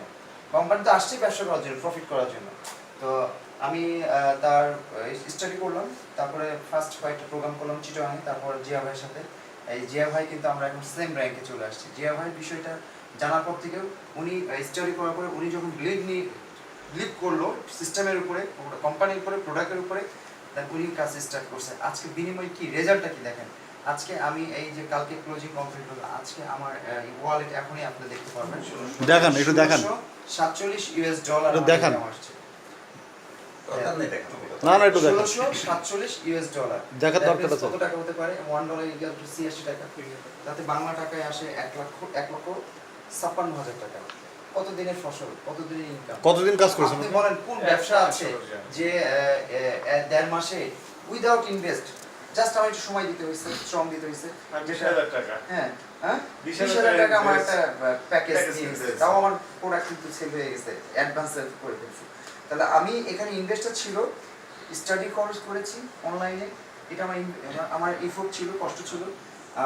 কোম্পানি তো আসছে ব্যবসা করার জন্য, প্রফিট করার জন্য। তো আমি তার স্টাডি করলাম, তারপরে ফার্স্ট কয়েকটা প্রোগ্রাম করলাম চিটাগাঙে, তারপর জিয়া ভাইয়ের সাথে। এই জিয়া ভাই কিন্তু আমরা এখন সেম র্যাঙ্কে চলে আসছি। জিয়া ভাইয়ের বিষয়টা জানার পর থেকেও উনি স্টাডি করার পরে উনি যখন বিলিভ করলো সিস্টেমের উপরে, কোম্পানির উপরে, প্রোডাক্টের উপরে, দেন উনি কাজ স্টার্ট করছে। আজকে বিনিময় কি রেজাল্টটা কি দেখেন। আজকে আমি এই যে কালকে ক্লোজিং কমপ্লিট হলো, আজকে আমার ওয়ালেট এখনই আপনি দেখতে পারবেন, দেখান, একটু দেখান, $47 একটু দেখান। আসছে। না না, একটু দেখান, $1747 দেখার দরকার আছে। কত টাকা হতে পারে? $1 ইকুয়াল টু ৮৬ টাকা। তাতে বাংলা টাকায় আসে ১,৫৬,০০০ টাকা। কত দিনের ফসল, কত দিনের ইনকাম? কতদিন কাজ করেছেন আপনি আপনি? বলেন কোন ব্যবসা আছে যে ১.৫ মাসে উইদাউট ইনভেস্ট, জাস্ট আমার একটু সময় দিতে হয়েছে, শ্রম দিতে হয়েছে, ২০,০০০ টাকা। হ্যাঁ হ্যাঁ ২০,০০০ টাকা আমার একটা প্যাকেজ package দিয়ে গেছে, দিয়েছে। তাও আমার প্রোডাক্ট কিন্তু সেল হয়ে গেছে, অ্যাডভান্স সেল করে ফেলছি। তাহলে আমি এখানে ইনভেস্টার ছিল, স্টাডি কোর্স করেছি অনলাইনে, এটা আমার এফোর্ট ছিল, কষ্ট ছিল।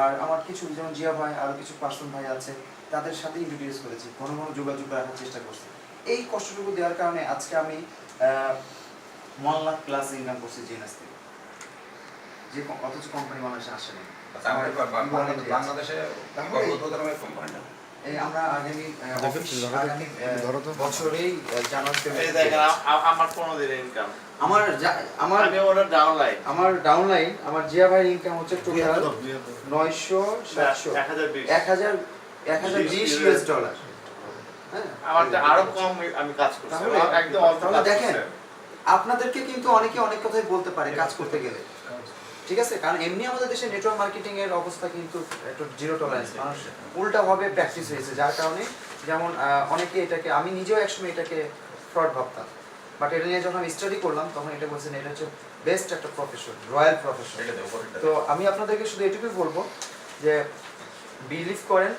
আর আমার কিছু যেমন জিয়া ভাই, আরও কিছু পার্সন ভাই আছে, তাদের সাথে ইন্ট্রোডিউস করেছি, ঘন ঘন যোগাযোগ রাখার চেষ্টা করছি। এই কষ্টটুকু দেওয়ার কারণে আজকে আমি 1 লাখ প্লাস ইনকাম করছি জিএনএস থেকে, যে অথচ কোম্পানি বাংলাদেশে আসে না। বাংলাদেশে এই আমরা আগামী আগামী ধরো তো। বছরেই এই দেখেন আমার ১৫ দিনের ইনকাম। আমার আমি ওটা ডাউনলাইন আমার ডাউনলাইন, আমার জিয়া ভাই ইনকাম হচ্ছে টোটাল 1020 $1020। হ্যাঁ, আমার আরো কম আমি কাজ করছি, তাহলে একদম অল্প তাহলে কাজ দেখেন, করছি। আপনাদেরকে কিন্তু অনেকে অনেক কথাই বলতে পারে কাজ করতে গেলে, ঠিক আছে? কারণ এমনি আমাদের দেশে নেটওয়ার্ক মার্কেটিং এর অবস্থা কিন্তু একটু জিরো টলারেন্স, মানুষ উল্টাভাবে প্র্যাকটিস হয়েছে, যার কারণে যেমন অনেকে এটাকে, আমি নিজেও একসময় এটাকে ফ্রড ভাবতাম, বাট এটা নিয়ে যখন আমি স্টাডি করলাম, তখন এটা বলছেন এটা হচ্ছে বেস্ট একটা প্রফেশন, রয়্যাল প্রফেশন। তো আমি আপনাদেরকে শুধু এটুকুই বলবো যে বিলিভ করেন,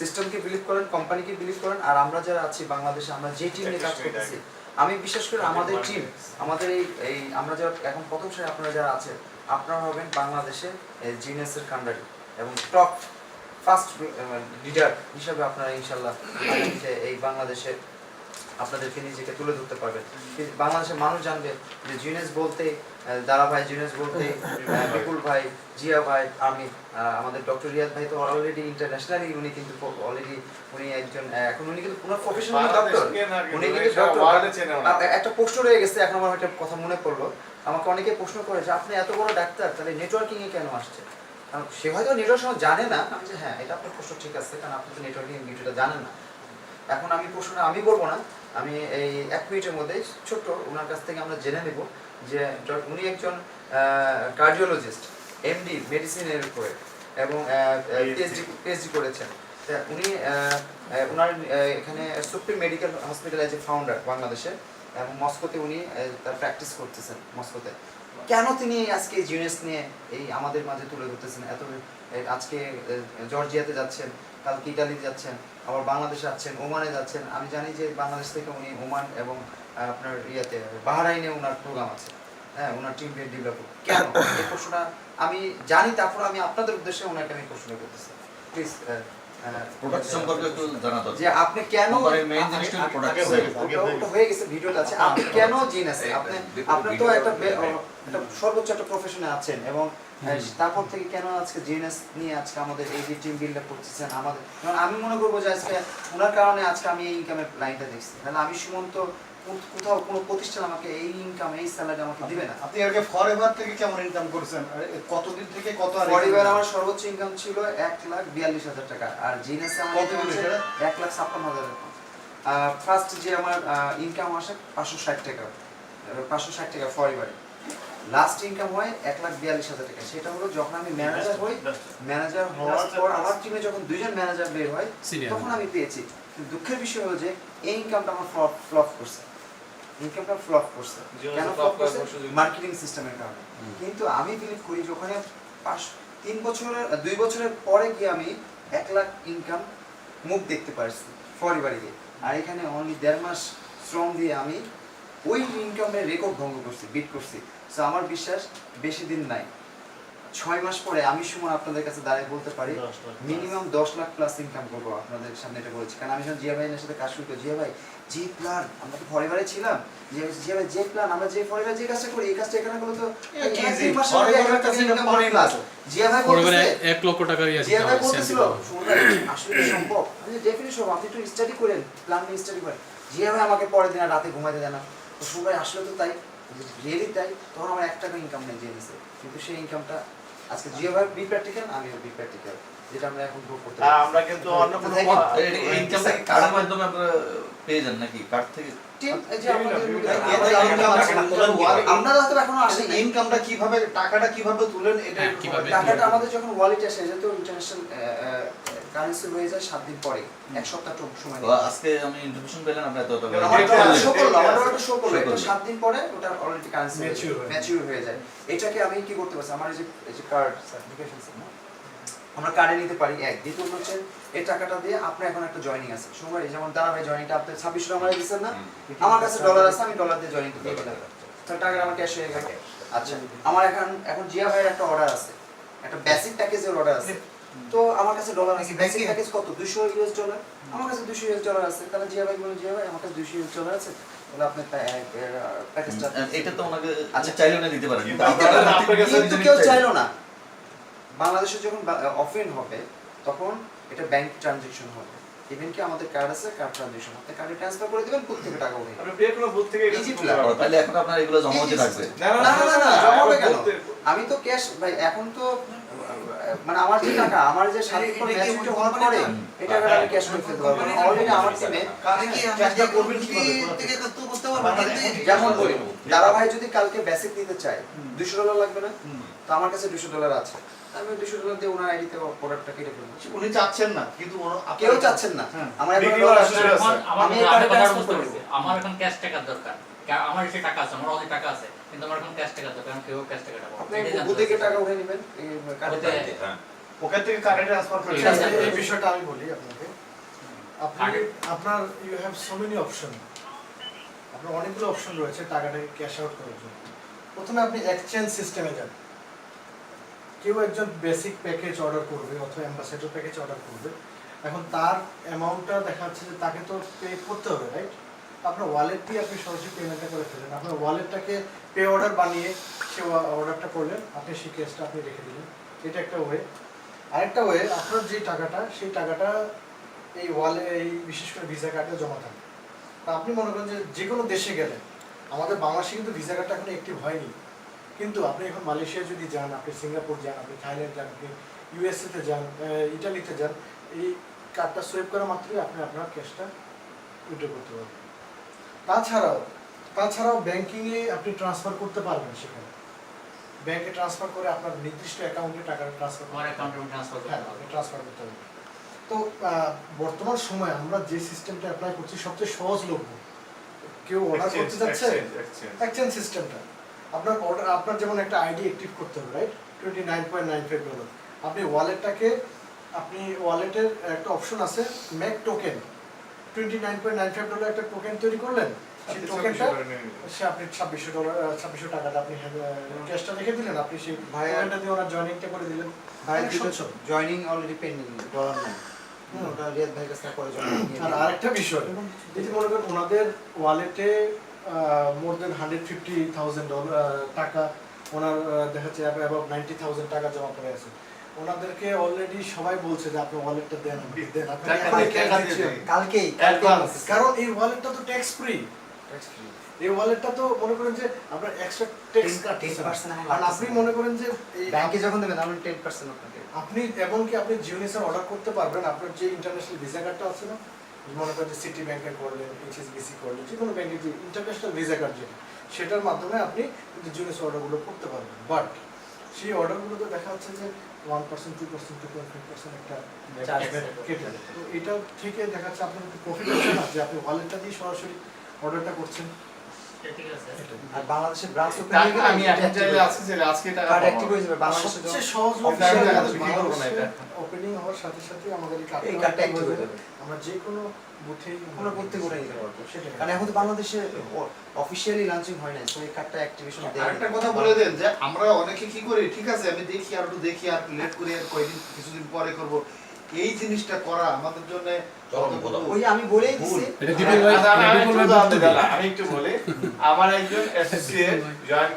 সিস্টেমকে বিলিভ করেন, কোম্পানিকে বিলিভ করেন, আর আমরা যারা আছি বাংলাদেশে, আমরা যে টিম নিয়ে কাজ করতেছি, আমি বিশেষ করে আমাদের টিম, আমাদের এই আমরা যারা এখন প্রথম সারি, আপনারা যারা আছেন, আপনারা হবেন বাংলাদেশে জিনিয়াসের কান্ডারি এবং টপ ফার্স্ট লিডার হিসাবে আপনারা ইনশাল্লাহ এই বাংলাদেশে আপনাদেরকে নিজেকে তুলে ধরতে পারবেন। কিন্তু বাংলাদেশের মানুষ জানবে যে জিনিয়াস বলতে দারা ভাই, জিনিয়াস বলতে বিপুল ভাই, জিয়া ভাই, আমি, আমাদের ডক্টর রিয়াদ ভাই তো অলরেডি ইন্টারন্যাশনালি উনি কিন্তু অলরেডি উনি একজন, এখন উনি কিন্তু পুরো প্রফেশনাল ডক্টর, উনি কিন্তু ডক্টর। একটা প্রশ্ন রয়ে গেছে, এখন আমার একটা কথা মনে পড়লো, আমাকে অনেকে প্রশ্ন করে যে আপনি এত বড় ডাক্তার, তাহলে নেটওয়ার্কিং এ কেন আসছে? কারণ সে হয়তো নেটওয়ার্ক সময় জানে না, আমি যে হ্যাঁ এটা আপনার প্রশ্ন ঠিক আছে, কারণ আপনি তো নেটওয়ার্কিং ভিডিওটা জানেন না। এখন আমি প্রশ্নটা আমি বলবো না, আমি এই 1 মিনিটের মধ্যে ছোট্ট ওনার কাছ থেকে আমরা জেনে নেব যে উনি একজন কার্ডিওলজিস্ট, এমডি মেডিসিনের উপরে, এবং পিএইচডি করেছেন। উনি ওনার এখানে সুপ্রিম মেডিকেল হসপিটাল আছে ফাউন্ডার বাংলাদেশে, এবং মস্কোতে উনি তার প্র্যাকটিস করতেছেন মস্কোতে। কেন তিনি আজকে জিনিস নিয়ে এই আমাদের মাঝে তুলে ধরতেছেন এত? আজকে জর্জিয়াতে যাচ্ছেন, কালকে ইটালিতে যাচ্ছেন, আবার বাংলাদেশে যাচ্ছেন, ওমানে যাচ্ছেন। আমি জানি যে বাংলাদেশ থেকে উনি ওমান এবং আপনার ইয়েতে বাহরাইনে ওনার প্রোগ্রাম আছে, হ্যাঁ, ওনার টিম ডেভেলপ। কেন এই প্রশ্নটা আমি জানি, তারপর আমি আপনাদের উদ্দেশ্যে ওনাকে আমি প্রশ্ন করতেছি। প্লিজ প্রোডাক্ট সম্পর্কে একটু জানা দরকার। যে আপনি কেন কোম্পানির মেইন জিনিসটা হলো product sale। ওটা হয়ে গেছে, ভিডিওটা আছে, আপনি কেন জিনিস আপনি আপনার তো একটা একটা সর্বোচ্চ একটা প্রফেশনে আছেন এবং তারপর থেকে কেন আজকে জিএনএস নিয়ে আজকে আমাদের এই যে টিম বিল্ড আপ করতেছেন আমাদের, কারণ আমি মনে করবো যে আজকে ওনার কারণে আজকে আমি এই ইনকামের লাইনটা দেখছি। তাহলে আমি সুমন্ত কোথাও কোনো প্রতিষ্ঠান আমাকে এই ইনকাম এই স্যালারি আমাকে দিবে না। আপনি আগে ফরএভার থেকে কেমন ইনকাম করছেন? আর কতদিন থেকে কত? আর পরিবার আমার সর্বোচ্চ ইনকাম ছিল 1,42,000 টাকা, আর জিএনএস আমার কত দিন সেটা? 1,56,000 টাকা। ফার্স্ট যে আমার ইনকাম আসে 560 টাকা, 560 টাকা পরিবারে। লাস্ট ইনকাম হয় 1,42,000 টাকা। সেটা হলো যখন আমি ম্যানেজার হই, ম্যানেজার হওয়ার পর আমার টিমে যখন 2জন ম্যানেজার বের হয় তখন আমি পেয়েছি। কিন্তু দুঃখের বিষয় হলো যে এই ইনকামটা আমার ফ্লপ করছে। ইনকামটা ফ্লপ করছে কেন? ফ্লপ করছে মার্কেটিং সিস্টেমের কারণে। কিন্তু আমি বিলিভ করি যখন 2 বছরের পরে গিয়ে আমি 1 লাখ ইনকাম মুখ দেখতে পারছি পরিবারে গিয়ে, আর এখানে অনলি 1.5 মাস শ্রম দিয়ে আমি ওই ইনকামের রেকর্ড ভঙ্গ করছি, বিট করছি। সো আমার বিশ্বাস বেশি দিন নাই, 6 মাস পরে আমি সুমন আপনাদের কাছে দাঁড়িয়ে বলতে পারি মিনিমাম 10 লাখ প্লাস ইনকাম করবো। আপনাদের সামনে এটা বলেছি কারণ আমি যখন জিয়া ভাইয়ের সাথে কাজ শুরু করি, জিয়া ভাই যে প্ল্যান, আমরা তো পরিবারে ছিলাম, জিয়া ভাই যে প্ল্যান, আমরা যে পরিবারে যে কাজটা করি এই কাজটা এখানে করলে তো জিয়া ভাই পরিবারে বলতেছে 1 লক্ষ টাকার ইয়ে জিয়া ভাই বলতেছিল সুমন ভাই আসলে কি সম্ভব? আমি ডেফিনেটলি সম্ভব, আপনি একটু স্টাডি করেন, প্ল্যান নিয়ে স্টাডি করেন। জিয়া ভাই আমাকে পরের দিন রাতে ঘুমাইতে দেয় না, তো সুমন ভাই আসলে তো তাই, রিয়েলি তাই। তখন আমার 1 টাকা ইনকাম নেই জিএনএসে, কিন্তু সেই ইনকামটা আজকে জিও ভাই বি প্র্যাকটিক্যাল, আমিও বি প্র্যাকটিক্যাল, যেটা আমরা এখন ভোগ করতে পারি। আমরা কিন্তু অন্য কোনো এই ইনকামটা কি কার্ডের মাধ্যমে আপনারা পেয়ে যান নাকি কার্ড থেকে? টিম এই যে আমাদের আমরা আমরা হয়তো এখনো আসি ইনকামটা কিভাবে, টাকাটা কিভাবে তুলেন এটা হ্যাঁ, একটু কিভাবে? বলেন। টাকাটা আমাদের যখন ওয়ালেটে আসে, যেহেতু ইন্টারন্যাশনাল কারেন্সি হয়ে যায় 7 দিন পরে, 1 সপ্তাহ সময় তো আজকে আমি ইনফরমেশন পেলাম আপনি এত টাকা আমাদের শো করলো, আমাদের Show ওটা শো করলো, করলো। 7 দিন পরে ওটা অলরেডি কারেন্সি Mature ম্যাচিউর হয়ে যায়। এটাকে আমি কি করতে পারছি, আমার এই যে কার্ড সার্টিফিকেশন আমরা কার্ডে নিতে পারি। এক দ্বিতীয় হচ্ছে এই টাকাটা দিয়ে আপনার এখন একটা জয়েনিং আছে সময়, যেমন দাঁড়া ভাই জয়েনিংটা আপনি 26 টাকা আমাকে দিচ্ছেন না, আমার কাছে ডলার আছে, আমি ডলার দিয়ে জয়েনিং করতে পারি, তো টাকা আমার ক্যাশ হয়ে গেল। আচ্ছা আমার এখন জিয়া ভাইয়ের একটা অর্ডার আছে, একটা বেসিক প্যাকেজের অর্ডার আছে, তো আমার কাছে ডলার আছে, বেসিক প্যাকেজ কত? $200, আমার কাছে $200 আছে। তাহলে জিয়া ভাই বলেন জিয়া ভাই আমার কাছে $200 আছে, তাহলে আপনি প্যাকেজটা এটা তো ওনাকে আচ্ছা চাইলেও না দিতে পারেন, কিন্তু আপনারা আপনার কাছে কিন্তু কেউ চাইলো না। বাংলাদেশে যখন অফেন হবে তখন এটা ব্যাংক ট্রানজাকশন হবে, ইভেন কি আমাদের কার্ড আছে, কার্ড ট্রানজাকশন, আপনি কার্ডে ট্রান্সফার করে দিবেন, কোথা থেকে টাকা উঠে আপনি যে কোনো বুথ থেকে এটা Easy করতে plan। পারবেন। তাহলে এখন আপনার এগুলো জমা হতে থাকবে। না না না না জমা হবে কেন? বুথে- আমি তো ক্যাশ ভাই এখন তো মানে আমার যে টাকা, আমার যে সাথে পর ম্যাচুরিটি হওয়ার পরে এটা আমি ক্যাশ করে ফেলতে পারবো। অলরেডি আমার টিমে কাজটা করবেন কিভাবে? যেমন বলি দাদা ভাই যদি কালকে বেসিক নিতে চায় $200 লাগবে না, তো আমার কাছে $200 আছে, আমি $200 দিয়ে ওনার আইডিতে প্রোডাক্টটা কেটে ফেলবো। উনি চাচ্ছেন না, কিন্তু কেউ চাচ্ছেন না, হ্যাঁ। আমার এখন বিক্রি ডলার করার আছে। সুযোগ আছে। আমি এই কার্ডে ট্রান্সফার করে দেবো। আমার এখন ক্যাশ টাকার দরকার, আমার এসে টাকা আছে, আমার অনেক টাকা আছে, কিন্তু আমার এখন ক্যাশ টাকার দরকার, আমি কেউ ক্যাশ টাকাটা পাবো। আপনি বুথে গিয়ে টাকা উঠে নেবেন এই কার্ডে। ওখান থেকে কারেন্ট ট্রান্সফার করে আচ্ছা, দিবেন। এই বিষয়টা আমি বলি আপনাকে। আপনার you have so many option, আপনার অনেকগুলো অপশন রয়েছে টাকাটাকে ক্যাশ আউট করার জন্য। প্রথমে আপনি এক্সচেঞ্জ সিস্টেমে যান। কেউ একজন বেসিক প্যাকেজ অর্ডার করবে অথবা অ্যাম্বাসেডর প্যাকেজ অর্ডার করবে, এখন তার অ্যামাউন্টটা দেখা যাচ্ছে যে তাকে তো পে করতে হবে, রাইট? আপনার ওয়ালেট দিয়ে আপনি সরাসরি পেমেন্টটা করে ফেলেন, আপনার ওয়ালেটটাকে পে অর্ডার বানিয়ে সে অর্ডারটা করলেন, আপনি সেই কেসটা আপনি রেখে দিলেন, এটা একটা ওয়ে। আরেকটা ওয়ে, আপনার যে টাকাটা সেই টাকাটা এই এই বিশেষ করে ভিসা কার্ডে জমা থাকে। তা আপনি মনে করেন যে যে কোনো দেশে গেলেন, আমাদের বাংলাদেশে কিন্তু ভিসা কার্ডটা এখন অ্যাক্টিভ হয়নি, কিন্তু আপনি এখন মালয়েশিয়া যদি যান, আপনি সিঙ্গাপুর যান, আপনি থাইল্যান্ড যান, আপনি ইউএসএতে যান, ইটালিতে যান, এই কার্ডটা সোয়েপ করা মাত্রই আপনি আপনার ক্যাশটা উইথড্র করতে পারবেন। তাছাড়াও ব্যাংকিংয়ে আপনি ট্রান্সফার করতে পারবেন, সেখানে ব্যাংকে ট্রান্সফার করে আপনার নির্দিষ্ট অ্যাকাউন্টে টাকাটা ট্রান্সফার আমার অ্যাকাউন্টে ট্রান্সফার করতে হ্যাঁ, হবে। ট্রান্সফার করতে হবে। তো বর্তমান সময়ে আমরা যে সিস্টেমটা অ্যাপ্লাই করছি সবচেয়ে সহজলভ্য, কেউ অর্ডার করতে যাচ্ছে exchange. এক্সচেঞ্জ সিস্টেমটা আপনার অর্ডার আপনার যেমন একটা আইডি অ্যাক্টিভ করতে হবে রাইট $29.95 আপনি ওয়ালেটটাকে আপনি ওয়ালেটের একটা অপশন আছে মেক টোকেন $29.95 একটা টোকেন তৈরি করলেন সেই আপনি টোকেনটা 26 করে নিয়ে নিলেন। সে আপনি $2600 টাকাটা আপনি ক্যাশটা রেখে দিলেন আপনি সেই ভাইয়া- টোকেনটা দিয়ে ওনার জয়েনিংটা করে দিলেন ভাইয়ের অনেক দুটো সচ্ছল। জয়নিং অলরেডি পেন্ডিং ডলার নাই ওটা রিয়াদ ভাইয়ের কাছে পরে জমা দিয়ে আর দিই। আরেকটা বিষয় যদি মনে করেন ওনাদের ওয়ালেটে মোর দেন $150,000 টাকা ওনার দেখা যাচ্ছে অ্যাবাভ 90,000 টাকা জমা করে আছে ওনাদেরকে অলরেডি সবাই বলছে যে আপনি ওয়ালেটটা দেন আমাকে, দেন আপনি টাকা এখনই দিয়ে, cash টাকা দিচ্ছেন। দিয়ে। কালকেই Advance। কারণ এই ওয়ালেটটা তো ট্যাক্স ফ্রি এই ওয়ালেটটা তো মনে করেন যে আপনার এক্সট্রা ট্যাক্স 10% এখন আর আপনি মনে করেন যে এই ব্যাংকে যখন দেবেন তখন 10% আপনাকে আপনি এমনকি আপনি জিওনিসের অর্ডার করতে পারবেন আপনার যে ইন্টারন্যাশনাল ভিসা কার্ডটা আছে না মনে করেন যে সিটি ব্যাংকে করলেন এইচএসবিসি করলেন যে কোনো ব্যাংকের যে ইন্টারন্যাশনাল ভিসা কার্ড যেটা সেটার মাধ্যমে আপনি কিন্তু জিওনিস অর্ডারগুলো করতে পারবেন বাট সেই অর্ডারগুলো তো দেখা যাচ্ছে যে 1%, 2%, 2.5% একটা Chargeback কেটে দেয়। তো এটা থেকে দেখা যাচ্ছে আপনার একটু প্রফিট হচ্ছে না যে আপনি ওয়ালেটটা দিয়ে সরাসরি অর্ডারটা করছেন ঠিক আছে আর বাংলাদেশের ব্রাঞ্চ ওপেন টাকা হয়ে গেলে আমি এখন চাইলে আজকে চাইলে আজকে টাকা কার্ড পাবো। অ্যাক্টিভ হয়ে যাবে আর বাংলাদেশে সবচেয়ে সহজ Offline অফিসিয়াল টাকা তো বিক্রি করবো না এটা। ওপেনিং হওয়ার সাথে সাথে আমাদের এই এই কার্ডটা অ্যাক্টিভ হয়ে যাবে আমরা যে কোনো বুথেই আমরা প্রত্যেক করে নিতে পারবো সেটাই কারণ এখন তো বাংলাদেশে অফিসিয়ালি লঞ্চিং হয় না সো এই কার্ডটা অ্যাক্টিভেশন দেয় আরেকটা কথা বলে দেন যে আমরা অনেকে কি করি ঠিক আছে আমি দেখি আর একটু দেখি আর লেট করে আর কয়েকদিন কিছুদিন পরে করব এই জিনিসটা করা আমাদের জন্য চরম কথা। ওই আমি বলেই দিছি এটা দীপক ভাই আচ্ছা, আমি দীপক একটু ভাই দাম বক্তব্য। দিলাম। আমি একটু বলি আমার একজন অ্যাসোসিয়েট জয়েন